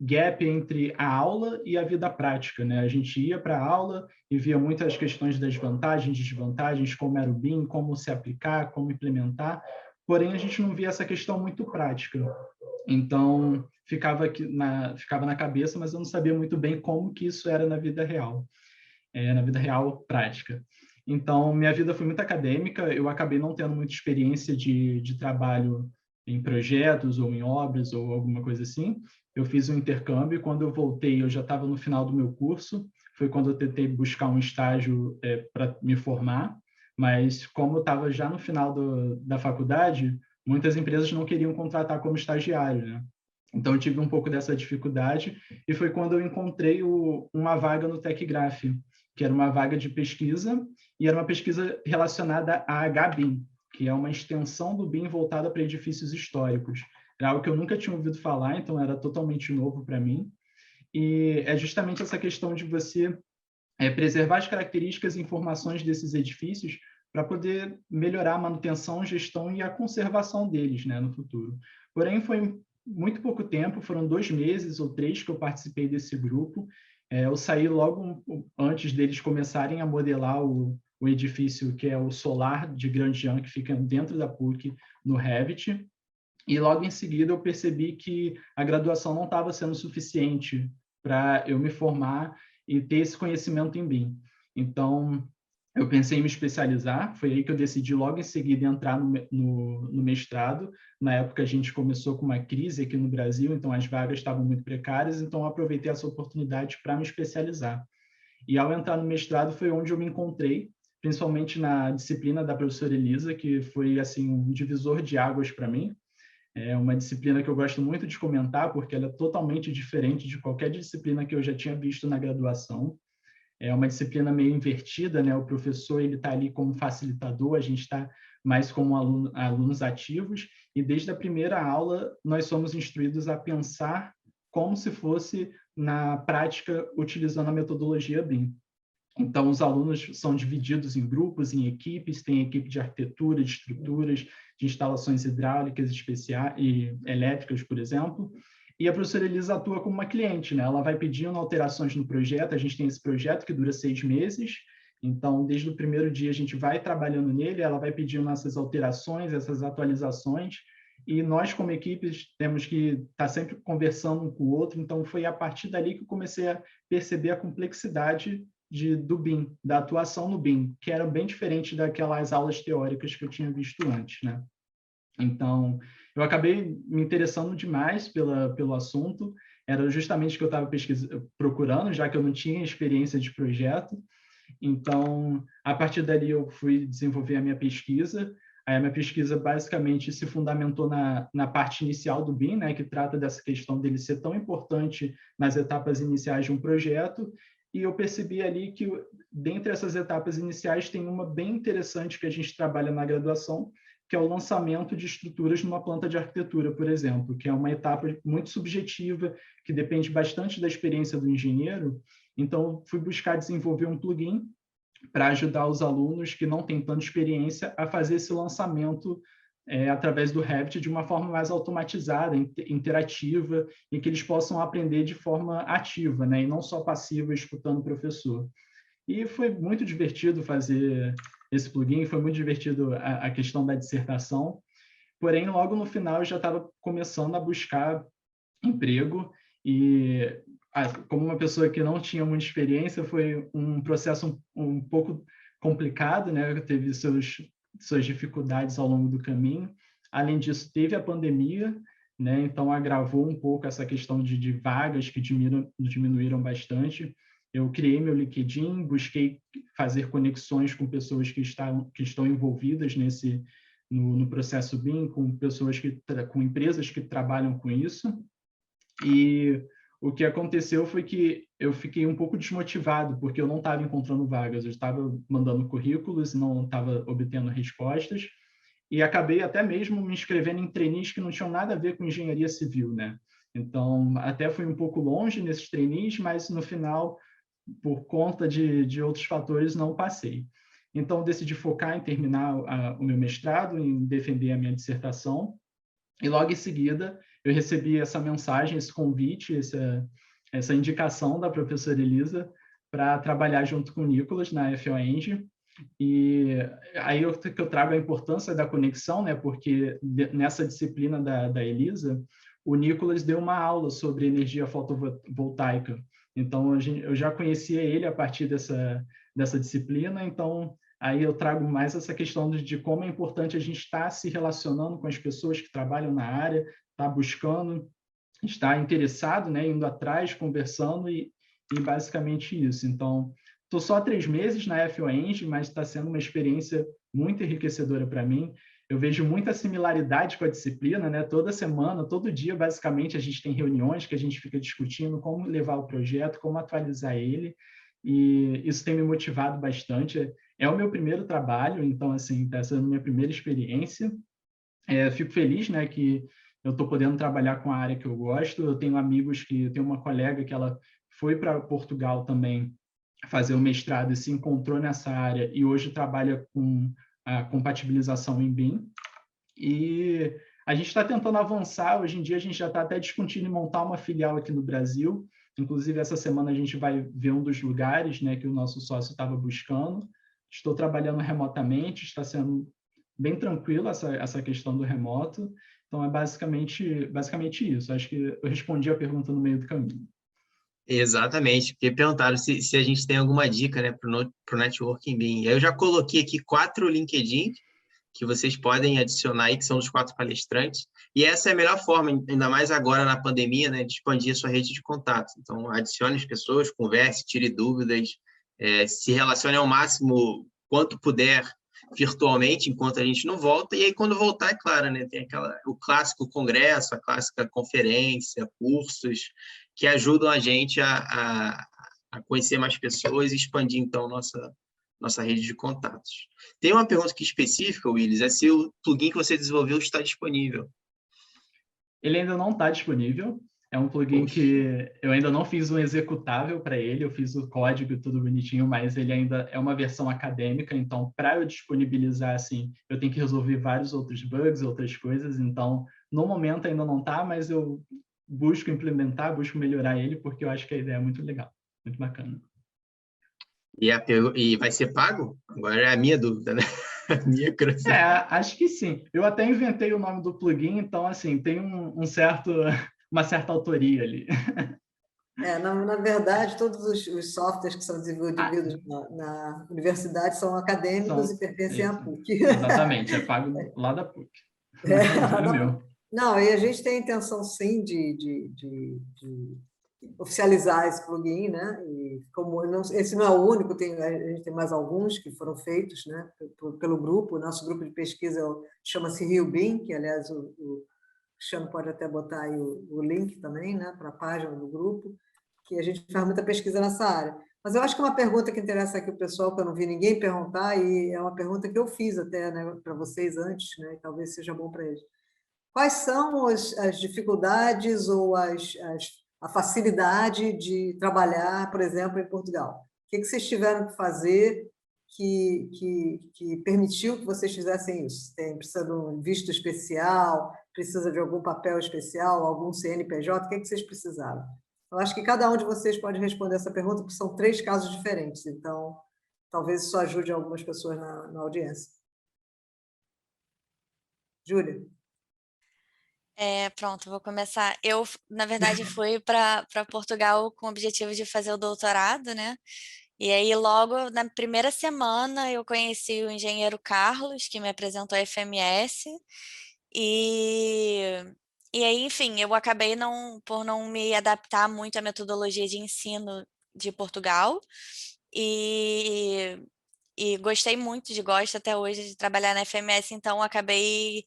gap entre a aula e a vida prática, né? A gente ia para a aula e via muitas questões das vantagens, desvantagens, como era o BIM, como se aplicar, como implementar, porém a gente não via essa questão muito prática. Então, ficava na cabeça, mas eu não sabia muito bem como que isso era na vida real prática. Então, minha vida foi muito acadêmica, eu acabei não tendo muita experiência de trabalho em projetos ou em obras ou alguma coisa assim. Eu fiz um intercâmbio e quando eu voltei, eu já estava no final do meu curso, foi quando eu tentei buscar um estágio para me formar, mas como eu estava já no final da faculdade, muitas empresas não queriam contratar como estagiário, né? Então, eu tive um pouco dessa dificuldade e foi quando eu encontrei uma vaga no TechGraph, que era uma vaga de pesquisa e era uma pesquisa relacionada a HBIM. que é uma extensão do BIM voltada para edifícios históricos. Era algo que eu nunca tinha ouvido falar, então era totalmente novo para mim. E é justamente essa questão de você preservar as características e informações desses edifícios para poder melhorar a manutenção, gestão e a conservação deles, né, no futuro. Porém, foi muito pouco tempo, foram 2 meses ou 3 que eu participei desse grupo. Eu saí logo antes deles começarem a modelar o edifício, que é o Solar de Grandjean, que fica dentro da PUC, no Revit. E logo em seguida eu percebi que a graduação não estava sendo suficiente para eu me formar e ter esse conhecimento em BIM. Então, eu pensei em me especializar, foi aí que eu decidi logo em seguida entrar no mestrado. Na época a gente começou com uma crise aqui no Brasil, então as vagas estavam muito precárias, então eu aproveitei essa oportunidade para me especializar. E ao entrar no mestrado foi onde eu me encontrei, principalmente na disciplina da professora Elisa, que foi assim um divisor de águas para mim. É uma disciplina que eu gosto muito de comentar, porque ela é totalmente diferente de qualquer disciplina que eu já tinha visto na graduação. É uma disciplina meio invertida, né? O professor ele está ali como facilitador, a gente está mais como alunos ativos, e desde a primeira aula nós somos instruídos a pensar como se fosse na prática utilizando a metodologia BIM. Então, os alunos são divididos em grupos, em equipes, tem equipe de arquitetura, de estruturas, de instalações hidráulicas especiais e elétricas, por exemplo. E a professora Elisa atua como uma cliente, né? Ela vai pedindo alterações no projeto, a gente tem esse projeto que dura 6 meses, então, desde o primeiro dia a gente vai trabalhando nele, ela vai pedindo essas alterações, essas atualizações, e nós, como equipes, temos que estar sempre conversando um com o outro, então foi a partir dali que eu comecei a perceber a complexidade do BIM, da atuação no BIM, que era bem diferente daquelas aulas teóricas que eu tinha visto antes, né? Então, eu acabei me interessando demais pelo assunto, era justamente o que eu estava procurando, já que eu não tinha experiência de projeto. Então, a partir dali eu fui desenvolver a minha pesquisa. Aí a minha pesquisa basicamente se fundamentou na parte inicial do BIM, né, que trata dessa questão dele ser tão importante nas etapas iniciais de um projeto, e eu percebi ali que, dentre essas etapas iniciais, tem uma bem interessante que a gente trabalha na graduação, que é o lançamento de estruturas numa planta de arquitetura, por exemplo, que é uma etapa muito subjetiva, que depende bastante da experiência do engenheiro. Então, fui buscar desenvolver um plugin para ajudar os alunos que não têm tanta experiência a fazer esse lançamento através do Revit de uma forma mais automatizada, interativa, e que eles possam aprender de forma ativa, né? E não só passiva, escutando o professor. E foi muito divertido fazer esse plugin, foi muito divertido a questão da dissertação, porém, logo no final, eu já estava começando a buscar emprego, e como uma pessoa que não tinha muita experiência, foi um processo um pouco complicado, né? Teve suas dificuldades ao longo do caminho. Além disso, teve a pandemia, né? Então agravou um pouco essa questão de vagas que diminuíram bastante. Eu criei meu LinkedIn, busquei fazer conexões com pessoas que estão envolvidas no processo BIM, com pessoas com empresas que trabalham com isso. E o que aconteceu foi que eu fiquei um pouco desmotivado, porque eu não estava encontrando vagas, eu estava mandando currículos e não estava obtendo respostas, e acabei até mesmo me inscrevendo em trainees que não tinham nada a ver com engenharia civil, né? Então, até fui um pouco longe nesses trainees, mas no final, por conta de outros fatores, não passei. Então, decidi focar em terminar o meu mestrado, em defender a minha dissertação, e logo em seguida eu recebi essa mensagem, esse convite, essa indicação da professora Elisa para trabalhar junto com o Nicolas na FOEng. E aí que eu trago a importância da conexão, né? Porque nessa disciplina da Elisa, o Nicolas deu uma aula sobre energia fotovoltaica. Então, eu já conhecia ele a partir dessa disciplina, então aí eu trago mais essa questão de como é importante a gente estar se relacionando com as pessoas que trabalham na área, estar buscando, estar interessado, né, indo atrás, conversando e basicamente isso. Então, estou só 3 meses na FOEng, mas está sendo uma experiência muito enriquecedora para mim. Eu vejo muita similaridade com a disciplina, né? Toda semana, todo dia, basicamente, a gente tem reuniões que a gente fica discutindo como levar o projeto, como atualizar ele, e isso tem me motivado bastante. É o meu primeiro trabalho, então, assim, está sendo minha primeira experiência. Fico feliz, né, que eu estou podendo trabalhar com a área que eu gosto. Eu tenho amigos eu tenho uma colega que ela foi para Portugal também fazer o mestrado e se encontrou nessa área e hoje trabalha com a compatibilização em BIM. E a gente está tentando avançar. Hoje em dia a gente já está até discutindo em montar uma filial aqui no Brasil. Inclusive, essa semana a gente vai ver um dos lugares, né, que o nosso sócio estava buscando. Estou trabalhando remotamente, está sendo bem tranquilo essa questão do remoto. Então, é basicamente isso. Acho que eu respondi a pergunta no meio do caminho. Exatamente, porque perguntaram se a gente tem alguma dica, né, para o Networking BIM. Eu já coloquei aqui 4 LinkedIn que vocês podem adicionar aí, que são os 4 palestrantes, e essa é a melhor forma, ainda mais agora na pandemia, né, de expandir a sua rede de contatos. Então, adicione as pessoas, converse, tire dúvidas, se relacione ao máximo quanto puder virtualmente, enquanto a gente não volta, e aí quando voltar, é claro, né, tem o clássico congresso, a clássica conferência, cursos, que ajudam a gente a conhecer mais pessoas e expandir, então, nossa rede de contatos. Tem uma pergunta aqui específica, Willis, é se o plugin que você desenvolveu está disponível. Ele ainda não está disponível. É um plugin que eu ainda não fiz um executável para ele, eu fiz o código e tudo bonitinho, mas ele ainda é uma versão acadêmica, então para eu disponibilizar assim, eu tenho que resolver vários outros bugs, outras coisas, então no momento ainda não está, mas eu busco implementar, busco melhorar ele, porque eu acho que a ideia é muito legal, muito bacana. E vai ser pago? Agora é a minha dúvida, né? A minha curiosidade. Acho que sim. Eu até inventei o nome do plugin, então, assim, tem uma certa autoria ali. Na verdade, todos os softwares que são desenvolvidos na universidade são acadêmicos e pertencem à PUC. Exatamente, é pago lá da PUC. Não é meu. Não, e a gente tem a intenção, sim, de oficializar esse plugin, né? E esse não é o único, a gente tem mais alguns que foram feitos, né? Pelo grupo, o nosso grupo de pesquisa chama-se RioBIM, que, aliás, o Cristiano pode até botar aí o link também, né? Para a página do grupo, que a gente faz muita pesquisa nessa área. Mas eu acho que uma pergunta que interessa aqui o pessoal, que eu não vi ninguém perguntar, e é uma pergunta que eu fiz até, né, para vocês antes, né? E talvez seja bom para eles. Quais são as dificuldades ou a facilidade de trabalhar, por exemplo, em Portugal? O que vocês tiveram que fazer que permitiu que vocês fizessem isso? Precisa de um visto especial? Precisa de algum papel especial? Algum CNPJ? O que vocês precisaram? Eu acho que cada um de vocês pode responder essa pergunta, porque são 3 casos diferentes, então talvez isso ajude algumas pessoas na audiência. Júlia? Pronto, vou começar. Eu, na verdade, fui para Portugal com o objetivo de fazer o doutorado, né? E aí, logo na primeira semana, eu conheci o engenheiro Carlos, que me apresentou a FMS. E, e aí, enfim, eu acabei por não me adaptar muito à metodologia de ensino de Portugal. E, e gostei muito, gosto até hoje de trabalhar na FMS, então acabei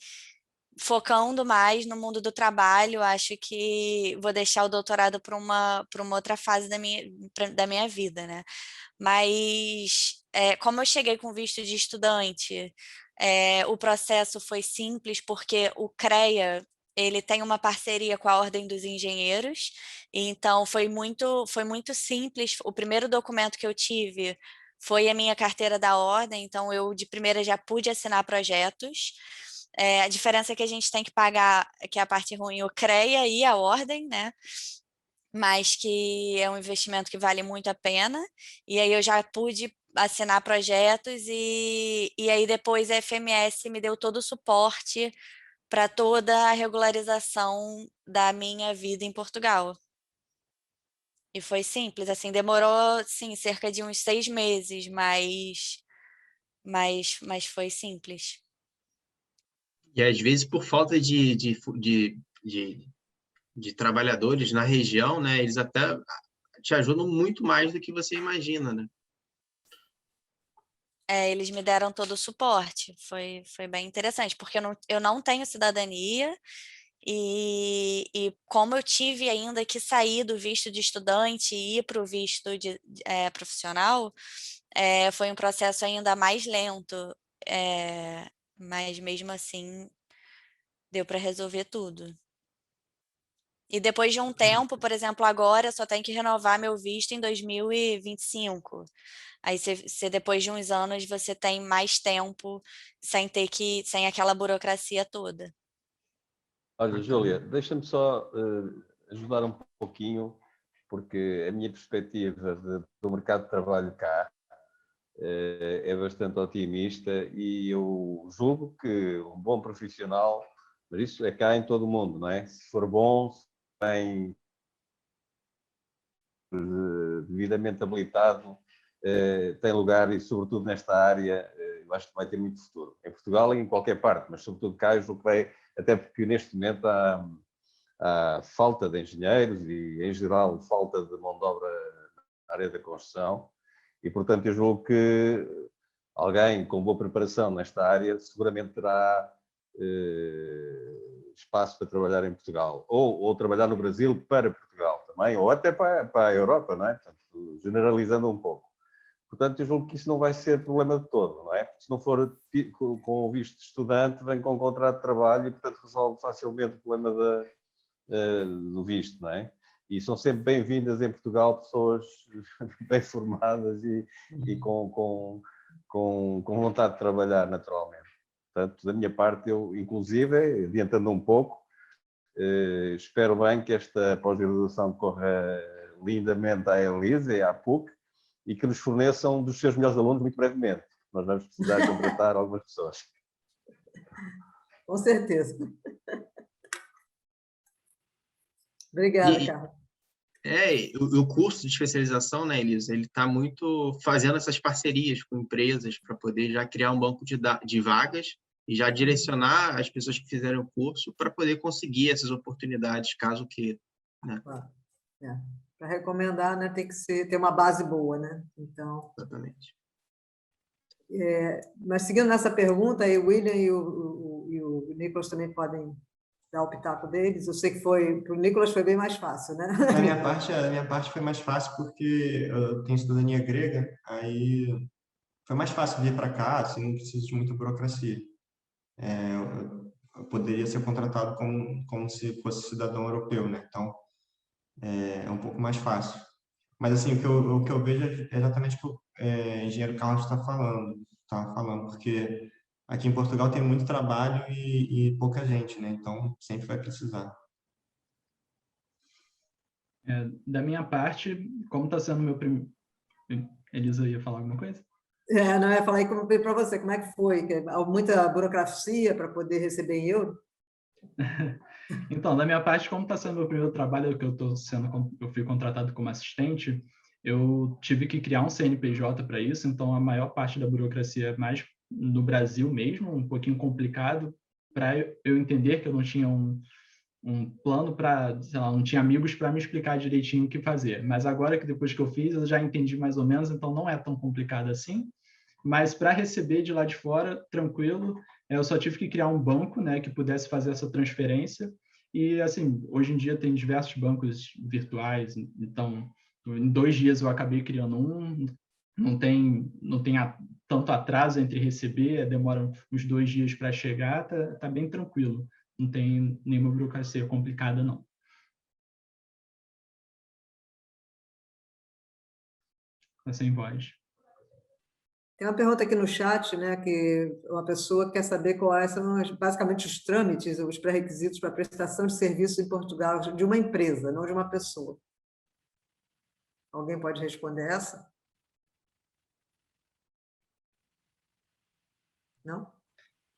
focando mais no mundo do trabalho. Acho que vou deixar o doutorado para uma outra fase da minha vida, né? Mas, como eu cheguei com visto de estudante, o processo foi simples, porque o CREA, ele tem uma parceria com a Ordem dos Engenheiros, então foi muito simples. O primeiro documento que eu tive foi a minha carteira da Ordem, então eu de primeira já pude assinar projetos. A diferença é que a gente tem que pagar, que é a parte ruim, o CREA e a Ordem, né? Mas que é um investimento que vale muito a pena. E aí eu já pude assinar projetos e aí depois a FMS me deu todo o suporte para toda a regularização da minha vida em Portugal. E foi simples, assim, demorou, sim, cerca de uns 6 meses, mas foi simples. E às vezes, por falta de trabalhadores na região, né, eles até te ajudam muito mais do que você imagina, né? Eles me deram todo o suporte, foi bem interessante, porque eu não tenho cidadania, E como eu tive ainda que sair do visto de estudante e ir para o visto de profissional, foi um processo ainda mais lento, mas mesmo assim deu para resolver tudo. E depois de um tempo, por exemplo, agora só tem que renovar meu visto em 2025. Aí depois de uns anos você tem mais tempo sem aquela burocracia toda. Olha, Júlia, deixa-me só ajudar um pouquinho, porque a minha perspectiva do mercado de trabalho cá é bastante otimista e eu julgo que um bom profissional, mas isso é cá em todo o mundo, não é? Se for bom, se bem devidamente habilitado, tem lugar e, sobretudo nesta área, eu acho que vai ter muito futuro. Em Portugal e em qualquer parte, mas sobretudo cá, eu julgo que vai, até porque neste momento há falta de engenheiros e, em geral, falta de mão de obra na área da construção e, portanto, eu julgo que alguém com boa preparação nesta área seguramente terá espaço para trabalhar em Portugal ou trabalhar no Brasil para Portugal também, ou até para a Europa, não é? Portanto, generalizando um pouco. Portanto, eu julgo que isso não vai ser problema de todo, não é? Se não for com o visto de estudante, vem com um contrato de trabalho e, portanto, resolve facilmente o problema do visto, não é? E são sempre bem-vindas em Portugal pessoas bem formadas e com vontade de trabalhar naturalmente. Portanto, da minha parte, eu, inclusive, adiantando um pouco, espero bem que esta pós-graduação corra lindamente à Elisa e à PUC e que nos forneçam dos seus melhores alunos muito brevemente. Nós vamos precisar contratar algumas pessoas. Com certeza. Obrigada, Carlos. O curso de especialização, né, Elisa, ele está muito fazendo essas parcerias com empresas para poder já criar um banco de vagas e já direcionar as pessoas que fizeram o curso para poder conseguir essas oportunidades, caso queira. Né? Claro. Para recomendar, né, tem que ter uma base boa, né? Então, exatamente. Mas seguindo nessa pergunta, aí o William e o Nicolas também podem dar o pitaco deles. Eu sei que para o Nicolas foi bem mais fácil, né? A minha parte foi mais fácil porque eu tenho cidadania grega, aí foi mais fácil vir para cá, assim, não preciso de muita burocracia. Eu poderia ser contratado como se fosse cidadão europeu, né? Então, é um pouco mais fácil. Mas, assim, o que eu vejo é exatamente o que o engenheiro Carlos está falando, porque aqui em Portugal tem muito trabalho e pouca gente, né? Então, sempre vai precisar. Da minha parte, como está sendo meu primeiro... Elisa ia falar alguma coisa? Não, eu ia falar aí para você, como é que foi? Muita burocracia para poder receber em euro? Então, da minha parte, como está sendo meu primeiro trabalho, que eu fui contratado como assistente, eu tive que criar um CNPJ para isso, então a maior parte da burocracia é mais no Brasil mesmo, um pouquinho complicado, para eu entender que eu não tinha um plano para, sei lá, não tinha amigos para me explicar direitinho o que fazer. Mas agora que depois que eu fiz, eu já entendi mais ou menos, então não é tão complicado assim. Mas para receber de lá de fora, tranquilo, eu só tive que criar um banco, né, que pudesse fazer essa transferência. E, assim, hoje em dia tem diversos bancos virtuais, então, em 2 dias eu acabei criando um, não tem tanto atraso entre receber, demora uns 2 dias para chegar, tá bem tranquilo. Não tem nenhuma burocracia complicada, não. Tá sem voz. Tem uma pergunta aqui no chat, né, que uma pessoa quer saber quais são basicamente os trâmites, os pré-requisitos para a prestação de serviço em Portugal de uma empresa, não de uma pessoa. Alguém pode responder essa? Não?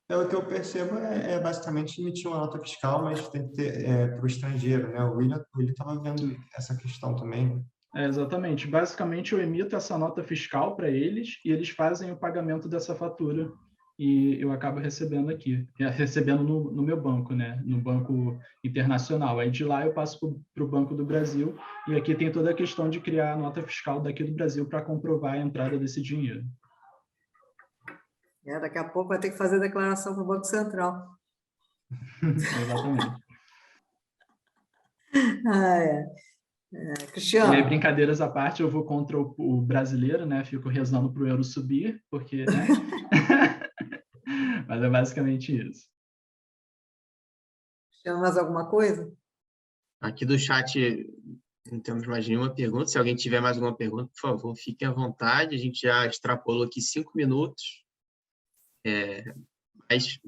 O que eu percebo é basicamente emitir uma nota fiscal, mas tem que ter para o estrangeiro, né? O William estava vendo essa questão também. Exatamente. Basicamente, eu emito essa nota fiscal para eles e eles fazem o pagamento dessa fatura e eu acabo recebendo aqui, recebendo no meu banco, né? No banco internacional. Aí de lá eu passo para o Banco do Brasil e aqui tem toda a questão de criar a nota fiscal daqui do Brasil para comprovar a entrada desse dinheiro. Daqui a pouco vai ter que fazer a declaração para o Banco Central. Exatamente. Cristiano. Brincadeiras à parte, eu vou contra o brasileiro, né? Fico rezando para o euro subir, porque, né? Mas é basicamente isso. Tem mais alguma coisa? Aqui do chat não temos mais nenhuma pergunta. Se alguém tiver mais alguma pergunta, por favor, fiquem à vontade. A gente já extrapolou aqui 5 minutos. Mas,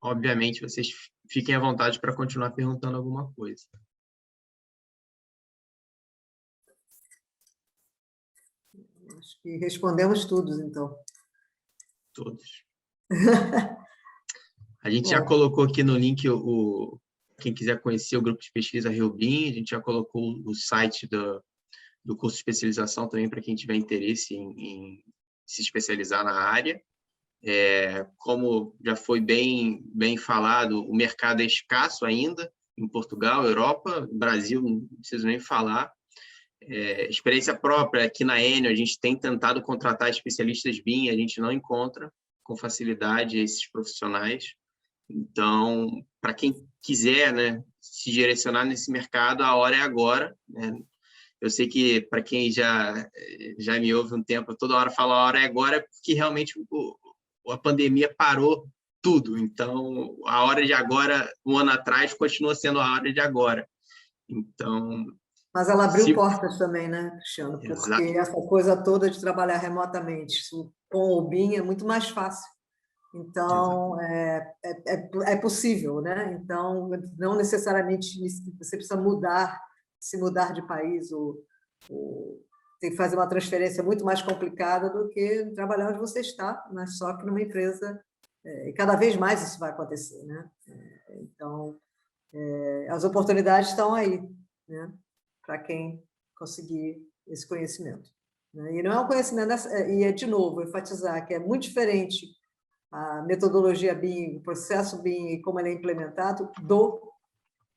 obviamente, vocês fiquem à vontade para continuar perguntando alguma coisa. Acho que respondemos todos, então. Todos. A gente já colocou aqui no link quem quiser conhecer o grupo de pesquisa RioBIM, a gente já colocou o site do curso de especialização também para quem tiver interesse em se especializar na área. Como já foi bem falado, o mercado é escasso ainda em Portugal, Europa, Brasil, não preciso nem falar. Experiência própria, aqui na Enel, a gente tem tentado contratar especialistas BIM, a gente não encontra com facilidade esses profissionais. Então, para quem quiser, né, se direcionar nesse mercado, a hora é agora, né? Eu sei que, para quem já me ouve um tempo, toda hora fala a hora é agora, porque realmente a pandemia parou tudo. Então, a hora de agora, um ano atrás, continua sendo a hora de agora. Então... Mas ela abriu portas também, né, Cristiano? Porque Exato. essa coisa toda de trabalhar remotamente com o BIM é muito mais fácil. Então, é possível, né? Então, não necessariamente você precisa se mudar de país, ou tem que fazer uma transferência muito mais complicada do que trabalhar onde você está, mas só que numa empresa, e cada vez mais isso vai acontecer, né? Então, as oportunidades estão aí, né? Para quem conseguir esse conhecimento, né? E não é um conhecimento, e de novo, enfatizar que é muito diferente a metodologia BIM, o processo BIM e como ele é implementado do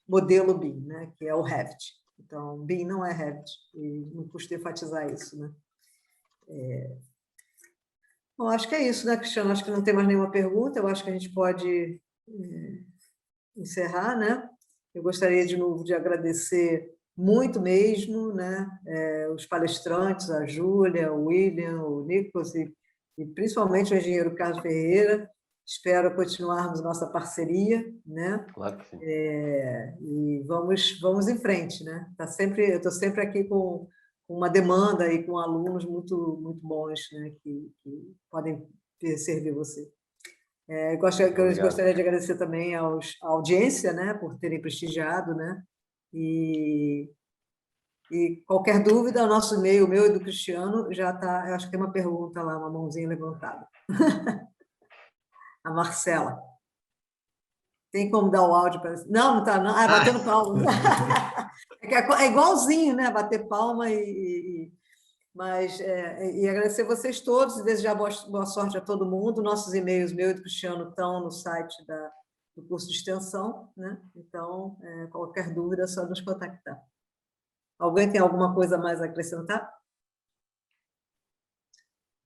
modelo BIM, né, que é o Revit. Então, BIM não é Revit, e não custa enfatizar isso, né? Bom, acho que é isso, né, Cristiano? Acho que não tem mais nenhuma pergunta, eu acho que a gente pode encerrar, né? Eu gostaria, de novo, de agradecer muito mesmo, né, os palestrantes, a Júlia, o William, o Nicolas e principalmente o engenheiro Carlos Ferreira. Espero continuarmos nossa parceria, né? Claro que sim. E vamos em frente, né? Eu estou sempre aqui com uma demanda e com alunos muito, muito bons, né? Que podem servir você. Eu gostaria de agradecer também à audiência, né? Por terem prestigiado, né? E qualquer dúvida, o nosso e-mail, o meu e do Cristiano, já está. Eu acho que tem uma pergunta lá, uma mãozinha levantada. A Marcela. Tem como dar o áudio para... Não está, não. Batendo palma. É igualzinho, né? Bater palma Mas agradecer vocês todos e desejar boa sorte a todo mundo. Nossos e-mails, meu e do Cristiano, estão no site do curso de extensão, né? Então, qualquer dúvida é só nos contactar. Alguém tem alguma coisa mais a acrescentar?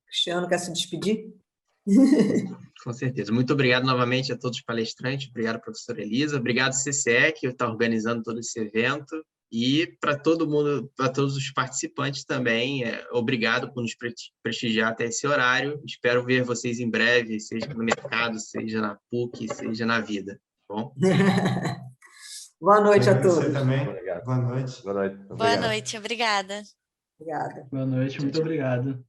Cristiano, quer se despedir? Com certeza. Muito obrigado novamente a todos os palestrantes. Obrigado, professora Elisa. Obrigado, CCE, que está organizando todo esse evento. E para todo mundo, para todos os participantes também, obrigado por nos prestigiar até esse horário. Espero ver vocês em breve, seja no mercado, seja na PUC, seja na vida. Tá bom? Boa noite a todos. Também. Obrigado. Boa noite. Boa noite. Boa noite, obrigada. Obrigada. Boa noite, muito obrigado.